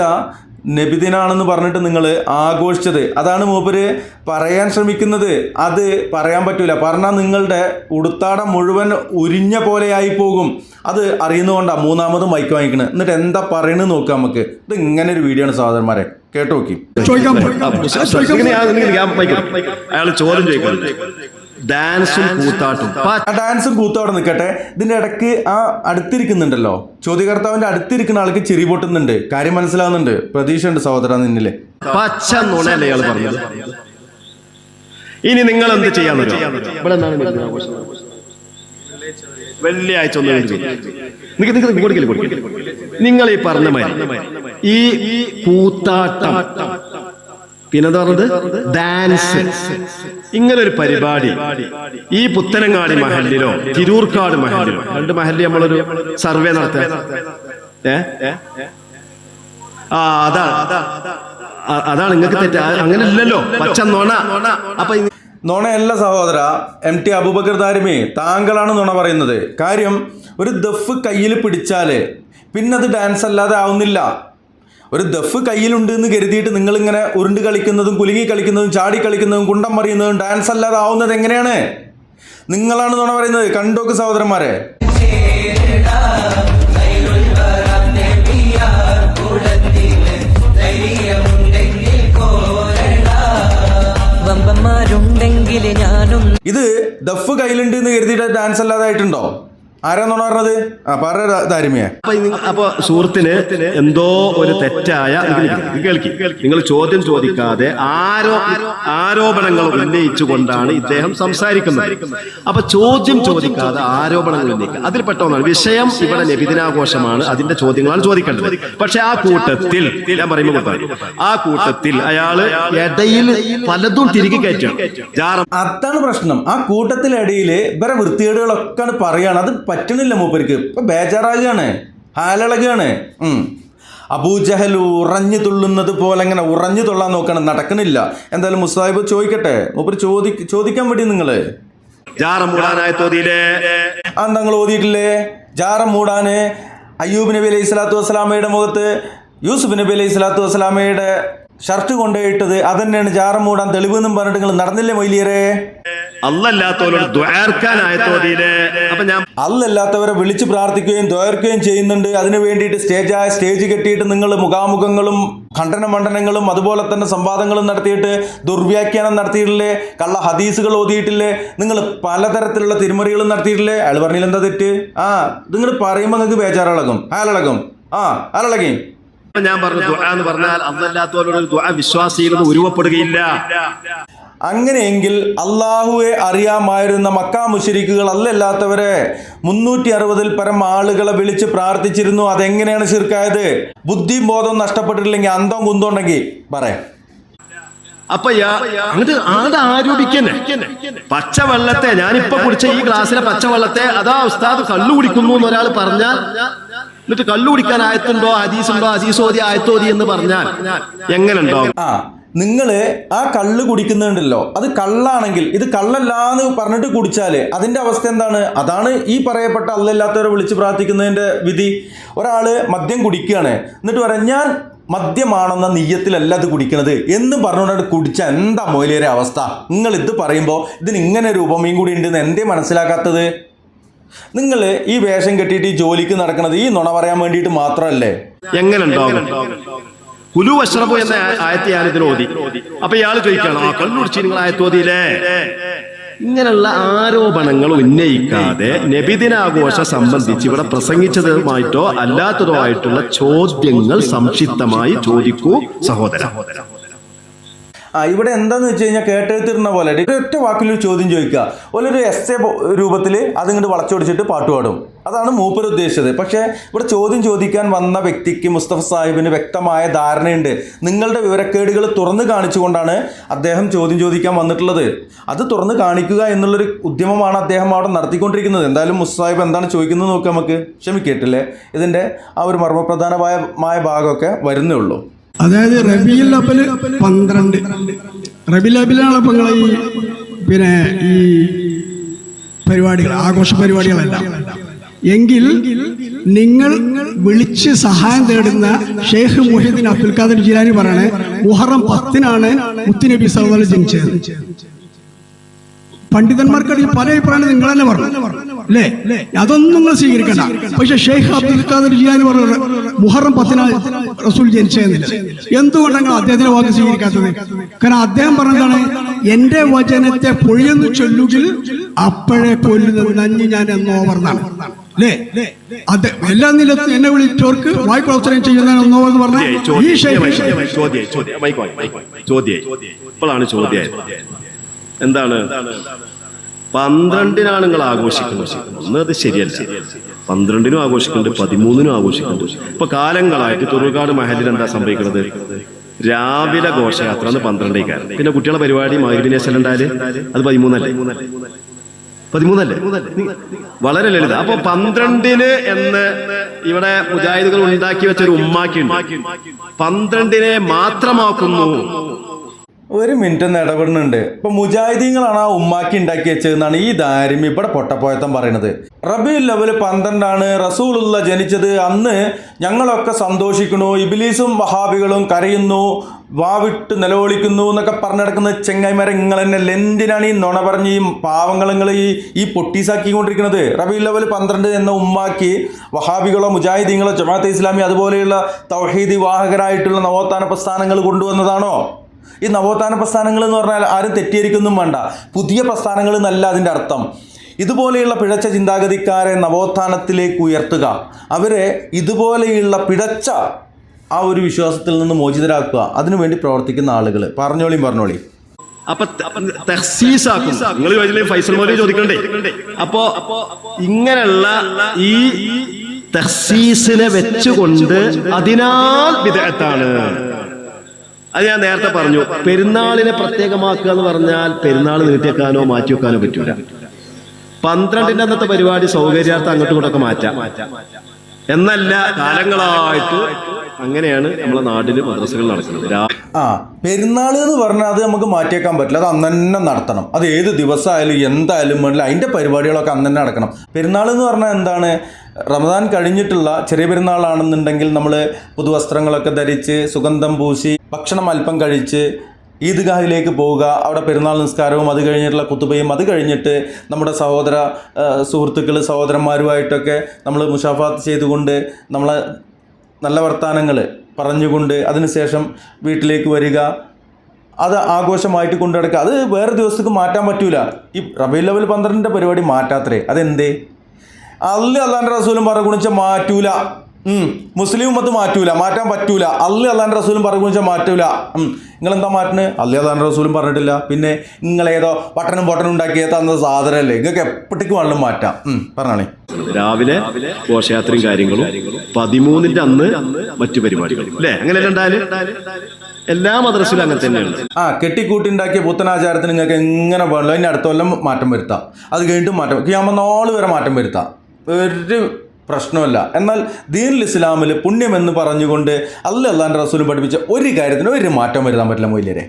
നബിദിനാണെന്ന് പറഞ്ഞിട്ട് നിങ്ങൾ ആഘോഷിച്ചത്. അതാണ് മൂപ്പര് പറയാൻ ശ്രമിക്കുന്നത്. അത് പറയാൻ പറ്റൂല. പറഞ്ഞാൽ നിങ്ങളുടെ ഉടുത്താടം മുഴുവൻ ഉരിഞ്ഞ പോലെയായി പോകും. അത് അറിയുന്നതുകൊണ്ടാണ് മൂന്നാമത് മൈക്ക് വാങ്ങിക്കണത്. എന്നിട്ട് എന്താ പറയണെന്ന് നോക്കാം നമുക്ക്. ഇത് ഇങ്ങനെ ഒരു വീഡിയോ ആണ് സഹോദരന്മാരെ, കേട്ടോ നോക്കി. അയാൾ ചോദ്യം ചോദിക്കുന്നത് ഡാൻസും കൂത്താട്ടും. ഡാൻസും കൂത്താടും നിൽക്കട്ടെ. ഇതിന്റെ ഇടയ്ക്ക് ആ അടുത്തിരിക്കുന്നുണ്ടല്ലോ, ചോദ്യകർത്താവിന്റെ അടുത്തിരിക്കുന്ന ആൾക്ക് ചിരി പൊട്ടുന്നുണ്ട്. കാര്യം മനസ്സിലാവുന്നുണ്ട്. പ്രതീക്ഷയുണ്ട് സഹോദര നിന്നില്ലേ. പച്ച നുണയല്ലേ അയാൾ പറഞ്ഞത്. ഇനി നിങ്ങൾ എന്ത് ചെയ്യാൻ വെള്ളിയാഴ്ച നിങ്ങൾ ഈ പറഞ്ഞ മാതിരി ഈ കൂത്താട്ടം പിന്നെന്താ പറഞ്ഞത് ഡാൻസ് ഇങ്ങനൊരു പരിപാടി ഈ പുത്തനങ്ങാടി മഹല്ലിലോ തിരൂർക്കാട് മഹല്ലിലോ 2 മഹല്ലി നമ്മളൊരു സർവേ നടത്തുക. അതാണ് നിങ്ങൾക്ക് തെറ്റ്. അങ്ങനെ ഇല്ലല്ലോ, പച്ച നുണ. അപ്പൊ നുണയല്ല സഹോദര. MT അബൂബക്കർ ദാരിമി, താങ്കളാണ് നുണ പറയുന്നത്. കാര്യം ഒരു ദഫ് കയ്യിൽ പിടിച്ചാല് പിന്നെ അത് ഡാൻസ് അല്ലാതെ ആവുന്നില്ല. ഒരു ദഫ് കയ്യിലുണ്ട് എന്ന് കരുതിയിട്ട് നിങ്ങളിങ്ങനെ ഉരുണ്ട് കളിക്കുന്നതും കുലുങ്ങി കളിക്കുന്നതും ചാടി കളിക്കുന്നതും കുണ്ടം മറിയുന്നതും ഡാൻസ് അല്ലാതെ ആവുന്നത് എങ്ങനെയാണ്? നിങ്ങളാണ് നുണ പറയുന്നത്. കണ്ടോക്ക് സഹോദരന്മാരെ. ഇത് ദഫ് കയ്യിലുണ്ട് എന്ന് കരുതിയിട്ട് ഡാൻസ് അല്ലാതെ ആയിട്ടുണ്ടോ? ആരാന്നോണ പറഞ്ഞത്? പറ ദാരിമിയെ. അപ്പൊ സുഹൃത്തിന് എന്തോ ഒരു തെറ്റായ കേൾക്കി. നിങ്ങൾ ചോദ്യം ചോദിക്കാതെ ആരോപണങ്ങൾ ഉന്നയിച്ചുകൊണ്ടാണ് ഇദ്ദേഹം സംസാരിക്കുന്നത്. അപ്പൊ ചോദ്യം ചോദിക്കാതെ ആരോപണങ്ങൾ ഉന്നയിക്കുക അതിൽപ്പെട്ട ഒന്നാണ് വിഷയം. ഇവിടെ നബിദിനാഘോഷമാണ്, അതിന്റെ ചോദ്യങ്ങളാണ് ചോദിക്കേണ്ടത്. പക്ഷെ ആ കൂട്ടത്തിൽ ഞാൻ പറയുമ്പോൾ ആ കൂട്ടത്തിൽ അയാള് ഇടയിൽ പലതും തിരികെ കയറ്റാണ്. അതാണ് പ്രശ്നം. ആ കൂട്ടത്തിലിടയില് ഇവരെ വൃത്തികേടുകളൊക്കെ പറയാണ്. അത് പറ്റണില്ല മൂപ്പർക്ക്. ഇപ്പൊ ബേജാറാകുകയാണ്, ഹാലളകുകയാണ്. അബൂജഹൽ ഉറഞ്ഞു തുള്ളുന്നത് പോലെ അങ്ങനെ ഉറഞ്ഞു തുള്ളാൻ നോക്കണം, നടക്കണില്ല. എന്തായാലും മുസാഹിബ് ചോദിക്കട്ടെ. മൂപ്പര് ചോദിക്കാൻ വേണ്ടി നിങ്ങള് നിങ്ങൾ ഓതിയിട്ടില്ലേ? ജാറം മൂടാന് അയ്യൂബ് നബി അലൈഹി സ്വലാത്തു വസ്സലാമയുടെ മുഖത്ത് യൂസുഫ് നബി അലൈഹി സ്വലാത്തു വസ്സലാമയുടെ ഷർട്ട് കൊണ്ടുപോയിട്ടത് അതന്നെയാണ് ജാറം മൂടാൻ തെളിവെന്നും പറഞ്ഞിട്ട് നിങ്ങൾ നടന്നില്ലേ മൊയ്ലിയരെ? അല്ലല്ലാത്തവരെ വിളിച്ച് പ്രാർത്ഥിക്കുകയും ദ്വാർക്കുകയും ചെയ്യുന്നുണ്ട്. അതിനു വേണ്ടിയിട്ട് സ്റ്റേജ് കെട്ടിയിട്ട് നിങ്ങൾ മുഖാമുഖങ്ങളും ഖണ്ഡന മണ്ഡനങ്ങളും അതുപോലെ തന്നെ സംവാദങ്ങളും നടത്തിയിട്ട് ദുർവ്യാഖ്യാനം നടത്തിയിട്ടില്ലേ? കള്ള ഹദീസുകൾ ഓതിയിട്ടില്ലേ? നിങ്ങൾ പലതരത്തിലുള്ള തിരുമറികളും നടത്തിയിട്ടില്ലേ? അയാൾ പറഞ്ഞില്ല എന്താ തെറ്റ്? നിങ്ങൾ പറയുമ്പോൾ നിങ്ങൾക്ക് ബേജാറിളകും, ഹാലിളകും. ഹാലിളകി. ഞാൻ പറഞ്ഞു ദുആ എന്ന് പറഞ്ഞാൽ അല്ലാത്തവരോട് ദുആ വിശ്വാസിയിൽ ഉരുവപ്പെടുകയില്ല. അങ്ങനെയെങ്കിൽ അള്ളാഹുവെ അറിയാമായിരുന്ന മക്ക മുശ്രിക്കുകൾ അല്ലല്ലാത്തവരെ 360 പരം ആളുകളെ വിളിച്ച് പ്രാർത്ഥിച്ചിരുന്നു. അതെങ്ങനെയാണ് ശിർക്കായത്? ബുദ്ധിയും ബോധവും നഷ്ടപ്പെട്ടിട്ടില്ലെങ്കിൽ അന്തം കുന്തം ഉണ്ടെങ്കിൽ പറയാം. അപ്പൊ അങ്ങോട്ട് ആരോപിക്കന്നെ പച്ചവെള്ളത്തെ ഞാനിപ്പോ കുടിച്ച ഈ ഗ്ലാസ്സിലെ പച്ചവെള്ളത്തെ അതാ ഉസ്താദ് കള്ളു കുടിക്കുന്നു എന്ന് ഒരാൾ പറഞ്ഞാൽ, എന്നിട്ട് കള്ളു കുടിക്കാൻ ആയത്തുണ്ടോ ഹദീസുണ്ടോ ഹദീസോതി ആയത്തോതി എന്ന് പറഞ്ഞാൽ എങ്ങനെ ഉണ്ടാവും? നിങ്ങൾ ആ കള്ള് കുടിക്കുന്നുണ്ടല്ലോ, അത് കള്ളാണെങ്കിൽ ഇത് കള്ളല്ലാന്ന് പറഞ്ഞിട്ട് കുടിച്ചാൽ അതിൻ്റെ അവസ്ഥ എന്താണ്? അതാണ് ഈ പറയപ്പെട്ട അല്ലല്ലാത്തവരെ വിളിച്ച് പ്രാർത്ഥിക്കുന്നതിൻ്റെ വിധി. ഒരാൾ മദ്യം കുടിക്കുകയാണ്, എന്നിട്ട് പറയാം ഞാൻ മദ്യമാണെന്ന നിയ്യത്തിലല്ല അത് കുടിക്കണത് എന്ന് പറഞ്ഞുകൊണ്ട് കുടിച്ചാൽ എന്താ മൊയ്ലിയരെ അവസ്ഥ? നിങ്ങൾ ഇത് പറയുമ്പോൾ ഇതിന് ഇങ്ങനെ ഒരു ഉപമയും കൂടി ഉണ്ടെന്ന് എന്തേ മനസ്സിലാക്കാത്തത്? നിങ്ങൾ ഈ വേഷം കെട്ടിയിട്ട് ഈ ജോലിക്ക് നടക്കുന്നത് ഈ നുണ പറയാൻ വേണ്ടിയിട്ട് മാത്രമല്ലേ? എങ്ങനെ ഉണ്ടാവും? കുലു വഷ്റബു എന്ന ആയത്ത് ഞാനിതിൽ ഓതി. അപ്പൊ ഇയാൾ ചോദിക്കണം, കള്ളുടിച്ച് നിങ്ങൾ ആയത്തോതിയില്ലേ? ഇങ്ങനെയുള്ള ആരോപണങ്ങൾ ഉന്നയിക്കാതെ നബിദിനാഘോഷം സംബന്ധിച്ച് ഇവിടെ പ്രസംഗിച്ചതുമായിട്ടോ അല്ലാത്തതോ ആയിട്ടുള്ള ചോദ്യങ്ങൾ സംക്ഷിപ്തമായി ചോദിക്കൂ സഹോദര. ഇവിടെ എന്താന്ന് വെച്ച് കഴിഞ്ഞാൽ കേട്ടെഴുത്തിരുന്ന പോലെ ഒറ്റ വാക്കിലൊരു ചോദ്യം ചോദിക്കുക, ഒരു എസ്സേ രൂപത്തിൽ അതിങ്ങോട്ട് വളച്ചൊടിച്ചിട്ട് പാട്ട് പാടും. അതാണ് മൂപ്പർ ഉദ്ദേശിച്ചത്. പക്ഷേ ഇവിടെ ചോദ്യം ചോദിക്കാൻ വന്ന വ്യക്തിക്ക്, മുസ്തഫ സാഹിബിന് വ്യക്തമായ ധാരണയുണ്ട്. നിങ്ങളുടെ വിവരക്കേടുകൾ തുറന്നു കാണിച്ചുകൊണ്ടാണ് അദ്ദേഹം ചോദ്യം ചോദിക്കാൻ വന്നിട്ടുള്ളത്. അത് തുറന്നു കാണിക്കുക എന്നുള്ളൊരു ഉദ്യമമാണ് അദ്ദേഹം അവിടെ നടത്തിക്കൊണ്ടിരിക്കുന്നത്. എന്തായാലും മുസ്തഫ സാഹിബ് എന്താണ് ചോദിക്കുന്നത് നോക്കുക നമുക്ക്. ക്ഷമിക്കേട്ടില്ലേ, ഇതിൻ്റെ ആ ഒരു മർമ്മപ്രധാനമായ ഭാഗമൊക്കെ വരുന്നേ ഉള്ളൂ. അതായത് റബീഉൽ അവ്വൽ 12 റബീഉൽ അവ്വലാണ് ഇപ്പൊ നിങ്ങളെ ഈ പരിപാടികൾ, ആഘോഷ പരിപാടികളല്ല എങ്കിൽ നിങ്ങൾ വിളിച്ച് സഹായം തേടുന്ന ഷെയ്ഖ് മുഹീദ്ദീൻ അബ്ദുൽ ഖാദിർ ജിലാനി പറയണേ മുഹറം 10-നാണ് മുത്തുനബി സല്ലല്ലാഹു അലൈഹി വസല്ലം ജനിച്ചത്. പണ്ഡിതന്മാർക്കിടയിൽ പല അഭിപ്രായം നിങ്ങൾ തന്നെ പറഞ്ഞു അല്ലേ? അതൊന്നും നിങ്ങൾ സ്വീകരിക്കണ്ട. പക്ഷെ ഷെയ്ഖ് അബ്ദുൽ ഖാദിർ ജിലാനി പറഞ്ഞു മുഹറം 10-നാണ് റസൂൽ ജനിച്ചതെന്നില്ല. എന്തുകൊണ്ടാണ് അദ്ദേഹത്തിന്റെ വാക്ക് സ്വീകരിക്കാത്തത്? കാരണം അദ്ദേഹം പറഞ്ഞതാണ്, എന്റെ വചനത്തെ പൊഴിയെന്ന് ചൊല്ലുകിൽ അപ്പോഴേ കൊല്ലുന്നത് നഞ്ഞ് ഞാൻ എന്നോ പറഞ്ഞാണ് അല്ലേ? അത് എല്ലാ നിലത്തും എന്നെ വിളിച്ചവർക്ക് വായ്പവസരം ചെയ്യുന്ന എന്നോ എന്ന് പറഞ്ഞ ഈ ഇപ്പോഴാണ് ചോദ്യം എന്താണ് 12-നാണ് നിങ്ങൾ ആഘോഷിക്കുന്നത്. ഒന്നും അത് ശരിയല്ല. 12-നും ആഘോഷിക്കുന്നുണ്ട്, 13-നും ആഘോഷിക്കുന്നുണ്ട്. ഇപ്പൊ കാലങ്ങളായിട്ട് തുറക്കാട് മഹലിൽ എന്താ സംഭവിക്കുന്നത്? രാവിലെ ഘോഷയാത്ര 12-ക്കാരൻ, പിന്നെ കുട്ടികളെ പരിപാടി മഗ്‌രിബിനേശം ഉണ്ടായാല് അത് 13-അല്ലേ? വളരെ ലളിത. അപ്പൊ 12-ന് എന്ന് ഇവിടെ മുജാഹിദുകൾ ഉണ്ടാക്കി വെച്ചൊരു ഉമ്മാക്കിയുണ്ട്. 12-നെ മാത്രമാക്കുന്നു. ഒരു മിനിറ്റ് ഒന്ന് ഇടപെടുന്നുണ്ട്. ഇപ്പൊ മുജാഹിദീങ്ങളാണ് ആ ഉമ്മാക്കി ഉണ്ടാക്കി വെച്ചതെന്നാണ് ഈ ദാരിമി ഇവിടെ പൊട്ടപ്പോയത്തം പറയുന്നത്. റബീഉൽ അവ്വൽ 12-ആണ് റസൂലുള്ള ജനിച്ചത്. അന്ന് ഞങ്ങളൊക്കെ സന്തോഷിക്കുന്നു, ഇബ്ലീസും വഹാബികളും കരയുന്നു, വാവിട്ട് നിലവിളിക്കുന്നു എന്നൊക്കെ പറഞ്ഞെടുക്കുന്ന ചെങ്ങായിമാരെ നിങ്ങൾ തന്നെ എന്തിനാണ് ഈ നുണ പറഞ്ഞ് ഈ പാവങ്ങൾ നിങ്ങൾ ഈ പൊട്ടീസാക്കിക്കൊണ്ടിരിക്കുന്നത്? റബീഉൽ അവ്വൽ 12 എന്ന ഉമ്മാക്കി വഹാബികളോ മുജാഹിദീങ്ങളോ ജമാഅത്തെ ഇസ്ലാമി അതുപോലെയുള്ള തൗഹീദി വാഹകരായിട്ടുള്ള നവോത്ഥാന പ്രസ്ഥാനങ്ങൾ കൊണ്ടുവന്നതാണോ? ഈ നവോത്ഥാന പ്രസ്ഥാനങ്ങൾ എന്ന് പറഞ്ഞാൽ ആരും തെറ്റിദ്ധരിക്കൊന്നും വേണ്ട, പുതിയ പ്രസ്ഥാനങ്ങൾ എന്നല്ല അതിൻ്റെ അർത്ഥം. ഇതുപോലെയുള്ള പിഴച്ച ചിന്താഗതിക്കാരെ നവോത്ഥാനത്തിലേക്ക് ഉയർത്തുക, അവരെ ഇതുപോലെയുള്ള പിഴച്ച ആ ഒരു വിശ്വാസത്തിൽ നിന്ന് മോചിതരാക്കുക, അതിനുവേണ്ടി പ്രവർത്തിക്കുന്ന ആളുകൾ. പറഞ്ഞോളി. അപ്പൊ തഹ്സീസാക്കും. നിങ്ങൾ ഫൈസൽ മൗലവി ചോദിക്കണ്ടേ? അപ്പോ ഇങ്ങനെയുള്ള ഈ തഹ്സീസിനെ വെച്ചുകൊണ്ട് അതിനാൽ ബിദ്അത്താണ്. അത് ഞാൻ നേരത്തെ പറഞ്ഞു. പെരുന്നാളിനെ പ്രത്യേകമാക്കുക എന്ന് പറഞ്ഞാൽ പെരുന്നാൾ നീട്ടിവെക്കാനോ മാറ്റിവെക്കാനോ പറ്റൂല. 12-ന്റെ അന്നത്തെ പരിപാടി സൗകര്യാർത്ഥം അങ്ങോട്ടും ഇങ്ങോട്ടൊക്കെ മാറ്റാം എന്നല്ല, കാലങ്ങളായിട്ട് അങ്ങനെയാണ് നമ്മളെ നാട്ടില് മദ്രസകൾ നടക്കുന്നത്. പെരുന്നാൾ എന്ന് പറഞ്ഞാൽ അത് നമുക്ക് മാറ്റിയേക്കാൻ പറ്റില്ല, അത് അന്ന് തന്നെ നടത്തണം. അത് ഏത് ദിവസമായാലും എന്തായാലും വേണ്ടില്ല, അതിൻ്റെ പരിപാടികളൊക്കെ അന്ന് തന്നെ നടക്കണം. പെരുന്നാൾ എന്ന് പറഞ്ഞാൽ എന്താണ്? റമദാൻ കഴിഞ്ഞിട്ടുള്ള ചെറിയ പെരുന്നാളാണെന്നുണ്ടെങ്കിൽ നമ്മൾ പുതുവസ്ത്രങ്ങളൊക്കെ ധരിച്ച് സുഗന്ധം പൂശി ഭക്ഷണം അല്പം കഴിച്ച് ഈദ്ഗാഹിലേക്ക് പോവുക, അവിടെ പെരുന്നാൾ നിസ്കാരവും അത് കഴിഞ്ഞിട്ടുള്ള കുത്തുബയും അത് കഴിഞ്ഞിട്ട് നമ്മുടെ സഹോദര സുഹൃത്തുക്കൾ സഹോദരന്മാരുമായിട്ടൊക്കെ നമ്മൾ മുഷാഫാത്ത് ചെയ്തുകൊണ്ട് നമ്മളെ നല്ല വർത്തമാനങ്ങൾ പറഞ്ഞുകൊണ്ട് അതിനുശേഷം വീട്ടിലേക്ക് വരിക, അത് ആഘോഷമായിട്ട് കൊണ്ടു നടക്കുക. അത് വേറെ ദിവസത്തേക്ക് മാറ്റാൻ പറ്റൂല. ഈ റബീഉൽ അവ്വൽ 12-ന്റെ പരിപാടി മാറ്റാത്രേ. അതെന്തേ? അള്ളാന്റെ റസൂലും പറഞ്ഞു കുണിച്ച മാറ്റൂല. മുസ്ലിം ഉമ്മത്ത് മാറ്റൂല, മാറ്റാൻ പറ്റൂല. അള്ളാന്റെ റസൂലും പറഞ്ഞു കുണിച്ചാൽ മാറ്റൂല. നിങ്ങളെന്താ മാറ്റുന്നത്? അള്ളാന്റെ റസൂലും പറഞ്ഞിട്ടില്ല. പിന്നെ നിങ്ങളേതോ പട്ടണം ഉണ്ടാക്കിയ തന്ന സാധനമല്ലേ, നിങ്ങൾക്ക് എപ്പോഴേക്ക് വേണമെങ്കിലും മാറ്റാം. പറഞ്ഞാണേ. രാവിലെ ഘോഷയാത്രയും കാര്യങ്ങളും 13-ന്റെ അന്ന് മറ്റു പരിപാടികൾ അല്ലേ? അങ്ങനെയല്ല ഉണ്ടായാലും എല്ലാ മദ്രസയിലും അങ്ങനെ തന്നെയാണ്. കെട്ടിക്കൂട്ടിണ്ടാക്കിയ പുത്തനാചാരത്തിന് നിങ്ങൾക്ക് എങ്ങനെ വേണമല്ലോ അതിന് അടുത്ത കൊല്ലം മാറ്റം വരുത്താം, അത് കഴിഞ്ഞിട്ടും മാറ്റം, ഖിയാമത്ത് നാൾ വരെ മാറ്റം വരുത്താം, ഒരു പ്രശ്നമല്ല. എന്നാൽ ദീനുൽ ഇസ്ലാമിൽ പുണ്യമെന്ന് പറഞ്ഞുകൊണ്ട് അള്ളാന്റെ റസൂലും പഠിപ്പിച്ച ഒരു കാര്യത്തിന് ഒരു മാറ്റം വരുത്താൻ പറ്റില്ല മൊയ്ലിയരെ.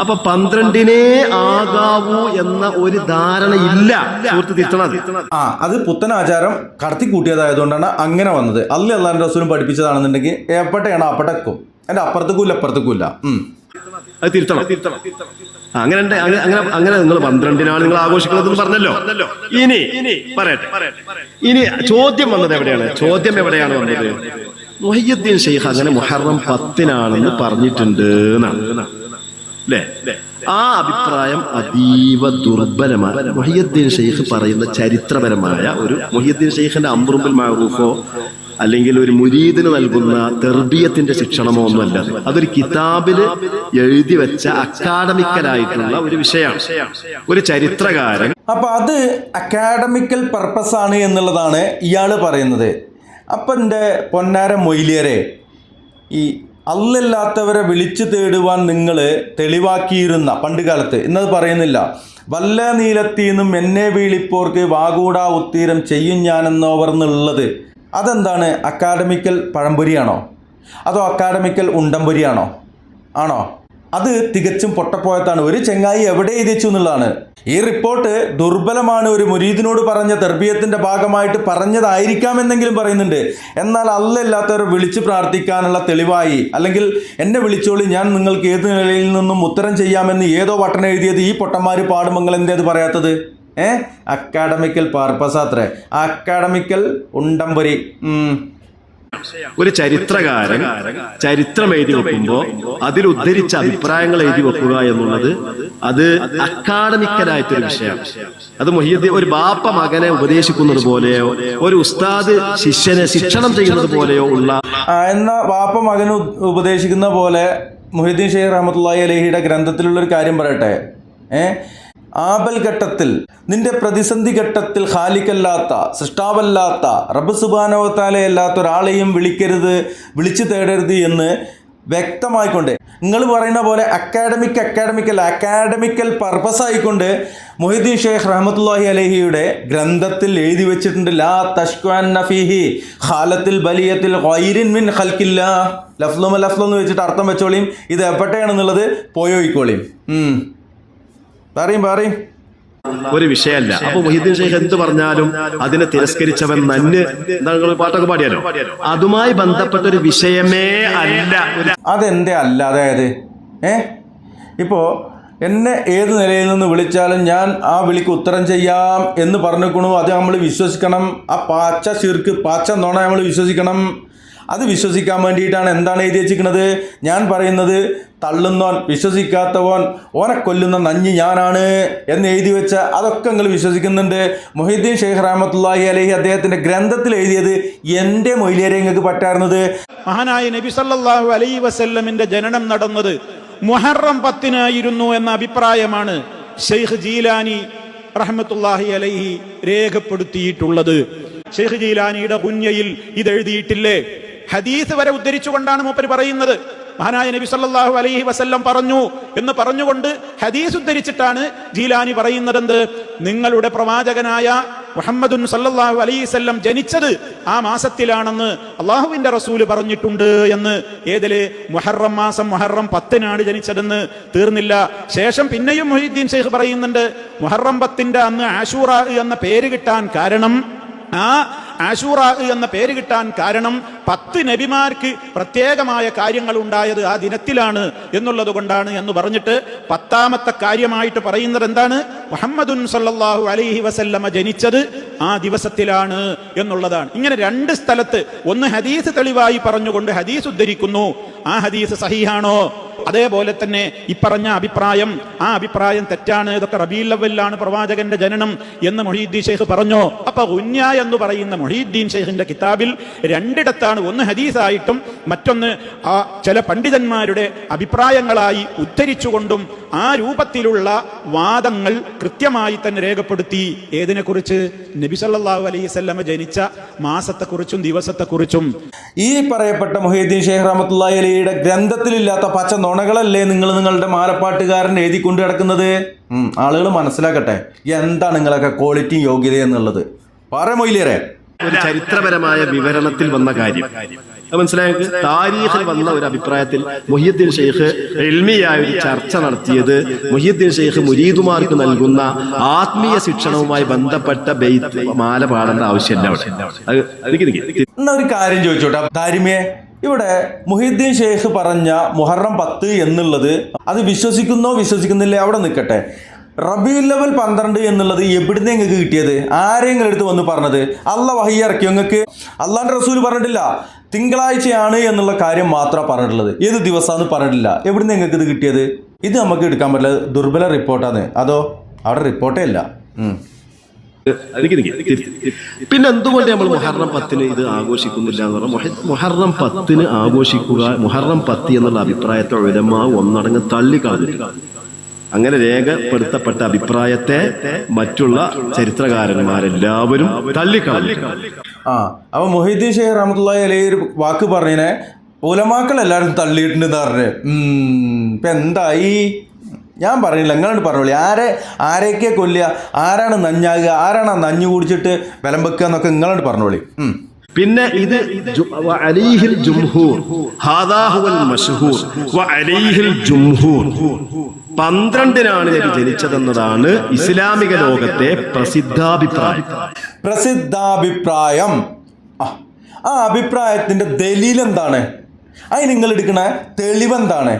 അപ്പൊ 12-നേ ആകാവൂ എന്ന ഒരു ധാരണ ഇല്ല. അത് പുത്തനാചാരം കടത്തിക്കൂട്ടിയതായതുകൊണ്ടാണ് അങ്ങനെ വന്നത്. അള്ളാന്റെ റസൂലും പഠിപ്പിച്ചതാണെന്നുണ്ടെങ്കിൽ എപ്പോഴെയാണ് അപ്പടക്കും, എൻ്റെ അപ്പുറത്തേക്കൂല്ല. അത് തിരുത്തണം. അങ്ങനെ നിങ്ങൾ 12-നാണ് നിങ്ങൾ ആഘോഷിക്കുന്നത് പറഞ്ഞല്ലോ. ഇനി പറയട്ടെ, ഇനി ചോദ്യം വന്നത് എവിടെയാണ്? ചോദ്യം എവിടെയാണ് വന്നത്? മുഹയ്യിദ്ദീൻ ഷെയ്ഖ് അങ്ങനെ മുഹറം 10-നാണെന്ന് പറഞ്ഞിട്ടുണ്ട് എന്നാണ് അല്ലേ? ആ അഭിപ്രായം അതീവ ദുർബലമാണ്. മുഹിയുദ്ദീൻ ഷെയ്ഖ് പറയുന്ന ചരിത്രപരമായ ഒരു മുഹിയുദ്ദീൻ ഷെയ്ഖിന്റെ അംറുൽ മഅറൂഫോ അല്ലെങ്കിൽ ഒരു മുരീദിന് നൽകുന്ന തെർബിയത്തിന്റെ ശിക്ഷണമോ ഒന്നുമല്ല. അതൊരു കിതാബില് എഴുതി വെച്ച അക്കാഡമിക്കലായിട്ടുള്ള ഒരു വിഷയമാണ്. ഒരു ചരിത്രകാരൻ അപ്പൊ അത് അക്കാഡമിക്കൽ പർപ്പസ് ആണ് എന്നുള്ളതാണ് ഇയാൾ പറയുന്നത്. അപ്പം എൻ്റെ പൊന്നാര മൊയ്ലിയരെ, ഈ അല്ലല്ലാത്തവരെ വിളിച്ചു തേടുവാൻ നിങ്ങൾ തെളിവാക്കിയിരുന്ന പണ്ട് കാലത്ത്, ഇന്നത് പറയുന്നില്ല, വല്ല നീലത്തീന്നും എന്നെ വീളിപ്പോർക്ക് വാകൂടാ ഉത്തീരം ചെയ്യും ഞാനെന്നോവർ എന്നുള്ളത് അതെന്താണ്? അക്കാഡമിക്കൽ പഴംപൊരിയാണോ അതോ അക്കാഡമിക്കൽ ഉണ്ടംപൊരിയാണോ? ആണോ? അത് തികച്ചും പൊട്ടപ്പോയത്താണ്. ഒരു ചെങ്ങായി എവിടെ എഴുതിച്ചു എന്നുള്ളതാണ്. ഈ റിപ്പോർട്ട് ദുർബലമാണ്, ഒരു മുരീദിനോട് പറഞ്ഞ തെർബിയത്തിന്റെ ഭാഗമായിട്ട് പറഞ്ഞതായിരിക്കാമെന്നെങ്കിലും പറയുന്നുണ്ട്. എന്നാൽ അല്ലല്ലാത്തവരെ വിളിച്ച് പ്രാർത്ഥിക്കാനുള്ള തെളിവായി, അല്ലെങ്കിൽ എന്നെ വിളിച്ചോളി ഞാൻ നിങ്ങൾക്ക് ഏത് നിലയിൽ നിന്നും ഉത്തരം ചെയ്യാമെന്ന് ഏതോ വട്ടൻ എഴുതിയത് ഈ പൊട്ടന്മാർ പാടുമെങ്കിൽ എന്തേത് പറയാത്തത്? അക്കാഡമിക്കൽ പർപ്പസ് അത്രേ, അക്കാഡമിക്കൽ ഉണ്ടംപൊരി. ഒരു ചരിത്രകാരൻ ചരിത്രം എഴുതി വെക്കുമ്പോൾ അതിൽ ഉദ്ധരിച്ച അഭിപ്രായങ്ങൾ എഴുതി വെക്കുക എന്നുള്ളത് അത് അക്കാഡമിക്കലായിട്ടൊരു വിഷയമാണ്. അത് മുഹിയുദ്ദീൻ ഒരു ബാപ്പ മകനെ ഉപദേശിക്കുന്നത് പോലെയോ ഒരു ഉസ്താദ് ശിഷ്യനെ ശിക്ഷണം ചെയ്യുന്നത് പോലെയോ ഉള്ള എന്ന ബാപ്പ മകന് ഉപദേശിക്കുന്ന പോലെ മുഹിയുദ്ദീൻ ഷെയ്ഖ് റഹ്മത്തുള്ളാഹി അലൈഹിയുടെ ഗ്രന്ഥത്തിലുള്ള ഒരു കാര്യം പറയട്ടെ. ആപൽ ഘട്ടത്തിൽ, നിന്റെ പ്രതിസന്ധി ഘട്ടത്തിൽ ഖാലിക്കല്ലാത്ത, സൃഷ്ടാവല്ലാത്ത, റബ്ബ് സുബ്ഹാനഹു വ തആലയല്ലാത്ത ഒരാളെയും വിളിച്ചു തേടരുത് എന്ന് വ്യക്തമായിക്കൊണ്ട്, നിങ്ങൾ പറയുന്ന പോലെ അക്കാഡമിക്കൽ പർപ്പസ് ആയിക്കൊണ്ട് മുഹിയുദ്ദീൻ ഷെയ്ഖ് റഹ്മത്തുള്ളാഹി അലൈഹിയുടെ ഗ്രന്ഥത്തിൽ എഴുതി വെച്ചിട്ടുണ്ട്. ലാ തശ്കുഅന്ന ഫീഹി ഖാലത്തിൽ ബലിയത്തിൽ ഗൈരിൻ മിൻ ഖൽഖില്ലാ. ലഫ്ലുമ ലഫ്ലു എന്ന് വെച്ചിട്ട് അർത്ഥം വെച്ചോളിയും. ഇത് എപ്പോഴാണെന്നുള്ളത് പോയോയിക്കോളിയും. പറയും ഒരു വിഷയമല്ല. അപ്പൊ മുഹിയുദ്ദീൻ ഷെയ്ഖ് എന്ത് പറഞ്ഞാലും അതിനെ തിരസ്കരിച്ചവൻ നന്ന് പാട്ടൊക്കെ പാടിയാലോ, അതുമായി ബന്ധപ്പെട്ട ഒരു വിഷയമേ അല്ല. അതെന്തേ അല്ല? അതായത് ഇപ്പോൾ എന്നെ ഏത് നിലയിൽ നിന്ന് വിളിച്ചാലും ഞാൻ ആ വിളിക്ക് ഉത്തരം ചെയ്യാം എന്ന് പറഞ്ഞിരിക്കണു. അത് നമ്മൾ വിശ്വസിക്കണം. ആ പാച്ച ശിർക്ക്, പാച്ച നുണ നമ്മൾ വിശ്വസിക്കണം. അത് വിശ്വസിക്കാൻ വേണ്ടിയിട്ടാണ് എന്താണ് എഴുതി വെച്ചിരിക്കുന്നത്? ഞാൻ പറയുന്നത് തള്ളുന്നവൻ, വിശ്വസിക്കാത്തവൻ, ഓനെ കൊല്ലുന്ന നഞ്ഞി ഞാനാണ് എന്ന് എഴുതി വെച്ച അതൊക്കെ നിങ്ങൾ വിശ്വസിക്കുന്നുണ്ട്. മുഹിയുദ്ദീൻ ഷെയ്ഖ് റഹ്മത്തുള്ളാഹി അലൈഹി അദ്ദേഹത്തിൻ്റെ ഗ്രന്ഥത്തിൽ എഴുതിയത് എൻ്റെ മൊയ്ലിയരെ നിങ്ങൾക്ക് പറ്റാറുന്നത്. മഹാനായ നബി സല്ലല്ലാഹു അലൈഹി വസല്ലമിന്റെ ജനനം നടന്നത് മുഹറം 10 എന്ന അഭിപ്രായമാണ് ഷെയ്ഖ് ജീലാനി റഹ്മത്തുള്ളാഹി അലൈഹി രേഖപ്പെടുത്തിയിട്ടുള്ളത്. ഷെയ്ഖ് ജീലാനിയുടെ കുഞ്ഞയിൽ ഇതെഴുതിയിട്ടില്ലേ? ഹദീസ് വരെ ഉദ്ധരിച്ചുകൊണ്ടാണ് മൂപ്പര് പറയുന്നത്. മഹാനായ നബി സല്ലല്ലാഹു അലൈഹി വസല്ലം പറഞ്ഞു എന്ന് പറഞ്ഞുകൊണ്ട് ഹദീസ് ഉദ്ധരിച്ചിട്ടാണ് ജീലാനി പറയുന്നത്. എന്ത്? നിങ്ങളുടെ പ്രവാചകനായ മുഹമ്മദുൻ സല്ലല്ലാഹു അലൈഹി വസല്ലം ജനിച്ചത് ആ മാസത്തിലാണെന്ന് അള്ളാഹുവിന്റെ റസൂല് പറഞ്ഞിട്ടുണ്ട് എന്ന്. ഏതില്? മുഹറം മാസം, മുഹറം 10 ജനിച്ചതെന്ന്. തീർന്നില്ല. ശേഷം പിന്നെയും മുഹിയുദ്ദീൻ ഷെയ്ഖ് പറയുന്നുണ്ട്, മുഹറം 10 അന്ന് ആശൂറ എന്ന പേര് കിട്ടാൻ കാരണം, ആ ആശൂറ എന്ന പേര് കിട്ടാൻ കാരണം 10 നബിമാർക്ക് പ്രത്യേകമായ കാര്യങ്ങൾ ഉണ്ടായത് ആ ദിനത്തിലാണ് എന്നുള്ളത് കൊണ്ടാണ് എന്ന് പറഞ്ഞിട്ട് 10ാമത്തെ കാര്യമായിട്ട് പറയുന്നത് എന്താണ്? മുഹമ്മദുൻ സല്ലല്ലാഹു അലൈഹി വസല്ലമ ജനിച്ചത് ആ ദിവസത്തിലാണ് എന്നുള്ളതാണ്. ഇങ്ങനെ 2 സ്ഥലത്ത്, ഒന്ന് ഹദീസ് തെളിവായി പറഞ്ഞുകൊണ്ട് ഹദീസ് ഉദ്ധരിക്കുന്നു. ആ ഹദീസ് സഹീഹാണോ? അതേപോലെ തന്നെ ഇപ്പറഞ്ഞ അഭിപ്രായം, ആ അഭിപ്രായം തെറ്റാണ്, ഇതൊക്കെ റബീഉൽ അവ്വലിലാണ് പ്രവാചകന്റെ ജനനം എന്ന് മുഹീദ്ദീൻ ഷെയ്ഖ് പറഞ്ഞോ? അപ്പൊ ഗുന്യ എന്ന് പറയുന്ന മുഹീദ്ദീൻ ഷെയ്ഖിന്റെ കിതാബിൽ 2 ഒന്ന് ഹദീസായിട്ടും മറ്റൊന്ന് ആ ചില പണ്ഡിതന്മാരുടെ അഭിപ്രായങ്ങളായി ഉദ്ധരിച്ചുകൊണ്ടും ആ രൂപത്തിലുള്ള വാദങ്ങൾ കൃത്യമായി തന്നെ രേഖപ്പെടുത്തി. ഏതിനെ കുറിച്ച്? നബി സല്ലല്ലാഹു അലൈഹി വസല്ലം ജനിച്ച മാസത്തെക്കുറിച്ചും ദിവസത്തെക്കുറിച്ചും. ഈ പറയപ്പെട്ട മുഹീദ്ദീൻ ഷെയ്ഖ് റഹ്മത്തുള്ളാഹി അലൈഹിയുടെ ഗ്രന്ഥത്തിലില്ലാത്ത പച്ച നുണകളല്ലേ നിങ്ങളുടെ മാലപ്പാട്ടുകാരൻ എഴുതി കൊണ്ടു കിടക്കുന്നത്? ആളുകൾ മനസ്സിലാക്കട്ടെ എന്താണ് നിങ്ങളൊക്കെ ക്വാളിറ്റി യോഗ്യത എന്നുള്ളത്. പറ മൊയ്ലിയരെ. ഒരു ചരിത്രപരമായ വിവരണത്തിൽ വന്ന കാര്യം മനസ്സിലായ താരീഖിൽ വന്ന ഒരു അഭിപ്രായത്തിൽ മുഹിയുദ്ദീൻ ഷെയ്ഖ് ഇൽമിയായ ഒരു ചർച്ച നടത്തിയത് മുഹിയുദ്ദീൻ ഷെയ്ഖ് മുരീദുമാർക്ക് നൽകുന്ന ആത്മീയ ശിക്ഷണവുമായി ബന്ധപ്പെട്ട ബെയ്ത്ത് മാല പാടേണ്ട ആവശ്യമില്ല അവിടെ. എന്നാ ഒരു കാര്യം ചോദിച്ചോട്ടെ താരിമേ, ഇവിടെ മുഹിയുദ്ദീൻ ഷെയ്ഖ് പറഞ്ഞ മുഹറം 10 എന്നുള്ളത് അത് വിശ്വസിക്കുന്നോ വിശ്വസിക്കുന്നില്ലേ അവിടെ നിൽക്കട്ടെ. റബീഉൽ അവ്വൽ 12 എന്നുള്ളത് എവിടുന്ന് നിങ്ങൾക്ക് കിട്ടിയത്? ആരെങ്കിലും എടുത്ത് വന്ന് പറഞ്ഞത്? അള്ളാഹ് വഹി ഇറക്കി നിങ്ങൾക്ക്? അള്ളാന്റെ റസൂൽ പറഞ്ഞിട്ടില്ല. തിങ്കളാഴ്ചയാണ് എന്നുള്ള കാര്യം മാത്രമാണ് പറഞ്ഞിട്ടുള്ളത്. ഏത് ദിവസമാണെന്ന് പറഞ്ഞിട്ടില്ല. എവിടുന്ന് നിങ്ങൾക്ക് ഇത് കിട്ടിയത്? ഇത് നമുക്ക് എടുക്കാൻ പറ്റില്ല, ദുർബല റിപ്പോർട്ടാണ്. അതോ അവിടെ റിപ്പോർട്ടേ ഇല്ല. പിന്നെ എന്തുകൊണ്ട് നമ്മൾ മുഹറം 10 ഇത് ആഘോഷിക്കുന്നില്ല എന്ന് പറഞ്ഞാൽ മുഹറം 10 ആഘോഷിക്കുക, മുഹറം 10 എന്നുള്ള അഭിപ്രായത്തെ ഉലമാ ഒന്നടങ്ങ് തള്ളിക്കളഞ്ഞിട്ടില്ല. അങ്ങനെ രേഖപ്പെടുത്തപ്പെട്ട അഭിപ്രായത്തെ മറ്റുള്ള ചരിത്രകാരന്മാരെല്ലാവരും തള്ളിക്കളഞ്ഞു. അപ്പൊ മൊഹീദ്ദീൻ ഷെയ്ഖ് റഹ്മത്തുള്ളാഹി അലൈഹി ഒരു വാക്ക് പറഞ്ഞതിനെ ഉലമാക്കൾ എല്ലാവരും തള്ളിയിട്ടുണ്ടെന്ന് പറഞ്ഞ് ഇപ്പൊ എന്തായി? ഞാൻ പറഞ്ഞില്ല, നിങ്ങളോട് പറഞ്ഞോളി. ആരെയൊക്കെ കൊല്ലുക, ആരാണ് നഞ്ഞാകുക, ആരാണ് നഞ്ഞു കുടിച്ചിട്ട് ബലം വെക്കുക എന്നൊക്കെ നിങ്ങളോട് പറഞ്ഞോളി. പിന്നെ ഇത് അലൈഹിൽ ജുംഹൂർ ഹാദാ ഹുവൽ മശ്ഹൂർ വ അലൈഹിൽ ജുംഹൂർ 12-നാണ് നബി ജനിച്ചതെന്നതാണ് ഇസ്ലാമിക ലോകത്തെ പ്രസിദ്ധാഭിപ്രായം. ആ അഭിപ്രായത്തിന്റെ ദലീൽ എന്താണ്? അതിന് നിങ്ങൾ എടുക്കണ തെളിവെന്താണ്?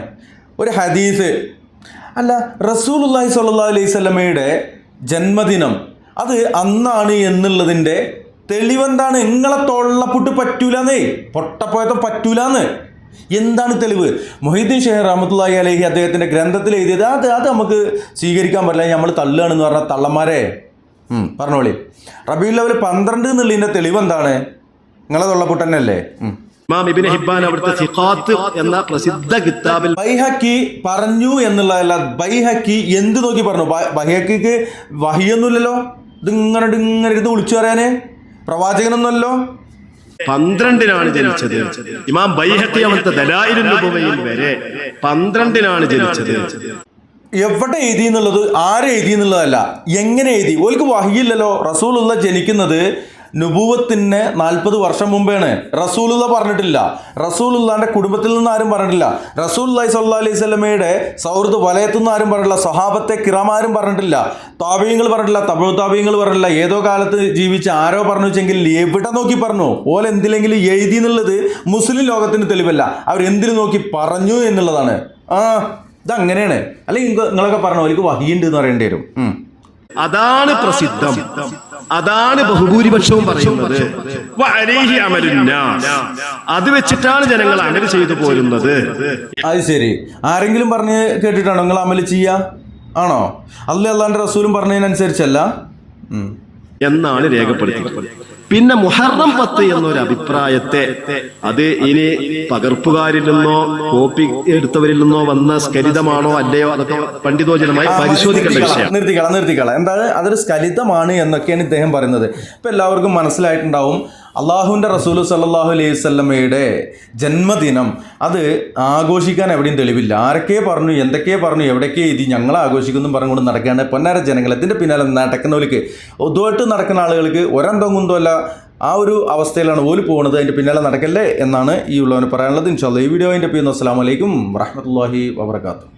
ഒരു ഹദീസ് അല്ല, റസൂലുള്ളാഹി സ്വല്ലല്ലാഹു അലൈഹി വസല്ലമയുടെ ജന്മദിനം അത് അന്നാണ് എന്നുള്ളതിൻ്റെ തെളിവെന്താണ്? നിങ്ങളെ തൊള്ളപ്പുട്ട് പറ്റൂലെന്നേ, പൊട്ടപ്പോയത്തോ പറ്റൂലെന്ന്. എന്താണ് തെളിവ്? മൊഹീദ്ദീൻ ഷെയ്ഖ് റഹ്മത്തുള്ളാഹി അലൈഹി അദ്ദേഹത്തിൻ്റെ ഗ്രന്ഥത്തിൽ എഴുതിയത് അത് നമുക്ക് സ്വീകരിക്കാൻ പറ്റില്ല, നമ്മൾ തള്ളുകയാണെന്ന് പറഞ്ഞ തള്ളന്മാരെ പറഞ്ഞോളി. റബീഉൽ അവ്വൽ 12 എന്നുള്ളതിൻ്റെ തെളിവെന്താണ്? നിങ്ങളെ തൊള്ളപ്പുട്ട് തന്നെയല്ലേ? ഇമാം ഇബ്നു ഹിബ്ബാൻ അവിടുത്തെ സിഖാത്ത് എന്ന പ്രസിദ്ധ കിതാബിൽ ബൈഹഖി പറഞ്ഞു എന്നുള്ളതല്ല, ബൈഹഖി എന്ത് നോക്കി പറഞ്ഞു? ബൈഹഖിക്ക് വഹിയൊന്നുമില്ലല്ലോ, ഇതിങ്ങനെ ഇരുന്ന് വിളിച്ചു പറയാന് പ്രവാചകനൊന്നുമല്ലോ. 12-നാണ് ജനിച്ചത്. ഇമാം ബൈഹഖി അവിടുത്തെ ദലായിലുൻ നുബുവയിൽ വരെ 12-നാണ് ജനിച്ചത്. എവിടെ എഴുതി എന്നുള്ളത്, ആരെ എഴുതി എന്നുള്ളതല്ല, എങ്ങനെ എഴുതി. ഓൽക്ക് വഹിയില്ലല്ലോ. റസൂലുള്ള ജനിക്കുന്നത് നുബുവത്തിന് 40 വർഷം മുമ്പേണ്. റസൂലുള്ള പറഞ്ഞിട്ടില്ല, റസൂലുള്ളാന്റെ കുടുംബത്തിൽ നിന്ന് ആരും പറഞ്ഞിട്ടില്ല, റസൂലുള്ളാഹി സ്വല്ലല്ലാഹു അലൈഹി വസല്ലമയുടെ സൗഹൃദ വലയത്തു നിന്ന് ആരും പറഞ്ഞിട്ടില്ല, സ്വഹാബത്തെ കിറാമാരും പറഞ്ഞിട്ടില്ല, താബീങ്ങൾ പറഞ്ഞിട്ടില്ല, തബഉ താബീങ്ങൾ പറഞ്ഞിട്ടില്ല. ഏതോ കാലത്ത് ജീവിച്ച ആരോ പറഞ്ഞു വെച്ചെങ്കിൽ എവിടെ നോക്കി പറഞ്ഞു? ഓല എന്തിലെങ്കിലും എഴുതി എന്നുള്ളത് മുസ്ലിം ലോകത്തിന് തെളിവല്ല, അവരെന്തിനു നോക്കി പറഞ്ഞു എന്നുള്ളതാണ്. ഇതങ്ങനെയാണ്. അല്ലെങ്കിൽ നിങ്ങളൊക്കെ പറഞ്ഞു എനിക്ക് വഹിയുണ്ട് എന്ന് പറയേണ്ടി വരും. അതാണ് പ്രസിദ്ധം, അതാണ് ബഹുഭൂരിപക്ഷവും പറയുന്നത്. അത് വെച്ചിട്ടാണ് ജനങ്ങൾ അമൽ ചെയ്തു പോരുന്നത്. അത് ശരി, ആരെങ്കിലും പറഞ്ഞ് കേട്ടിട്ടാണോ നിങ്ങൾ അമൽ ചെയ്യാ? ആണോ? അല്ലാഹുവിന്റെ റസൂലും പറഞ്ഞതിനനുസരിച്ചല്ല എന്നാണ് രേഖപ്പെടുത്തിയത്. പിന്നെ മുഹറം 10 എന്നൊരു അഭിപ്രായത്തെ അത് ഇനി പകർപ്പുകാരിൽ നിന്നോ കോപ്പി എടുത്തവരിൽ നിന്നോ വന്ന സ്ഖലിതമാണോ അല്ലയോ അതൊക്കെ പണ്ഡിതോചനമായി പരിശോധിക്കേണ്ട വിഷയം. നിർത്തിക്കള എന്താണ് അതൊരു സ്ഖലിതമാണ് എന്നൊക്കെയാണ് ഇദ്ദേഹം പറയുന്നത്. ഇപ്പൊ എല്ലാവർക്കും മനസ്സിലായിട്ടുണ്ടാവും, അള്ളാഹുവിൻ്റെ റസൂൽ സല്ലല്ലാഹു അലൈഹി വസല്ലമയുടെ ജന്മദിനം അത് ആഘോഷിക്കാൻ എവിടെയും തെളിവില്ല. ആരൊക്കെ പറഞ്ഞു, എന്തൊക്കെ പറഞ്ഞു, എവിടെയൊക്കെ എഴുതി, ഞങ്ങൾ ആഘോഷിക്കുന്നു പറഞ്ഞുകൊണ്ട് നടക്കുകയാണ് പൊന്നാര ജനങ്ങൾ. ഇതിൻ്റെ പിന്നാലെ നടക്കുന്നവർക്ക്, ഒതുവായിട്ട് നടക്കുന്ന ആളുകൾക്ക് ഒരന്തം കുന്തമല്ല, ആ ഒരു അവസ്ഥയിലാണ് ഓല് പോകുന്നത്. അതിൻ്റെ പിന്നാലെ നടക്കല്ലേ എന്നാണ് ഈ ഉള്ളവന് പറയാനുള്ളത്. ഇൻഷാ അല്ലാഹ് ഈ വീഡിയോ അതിൻ്റെ ചെയ്യുന്നു. അസ്സലാമു അലൈക്കും വറഹ്മത്തുള്ളാഹി വബറകാതുഹു.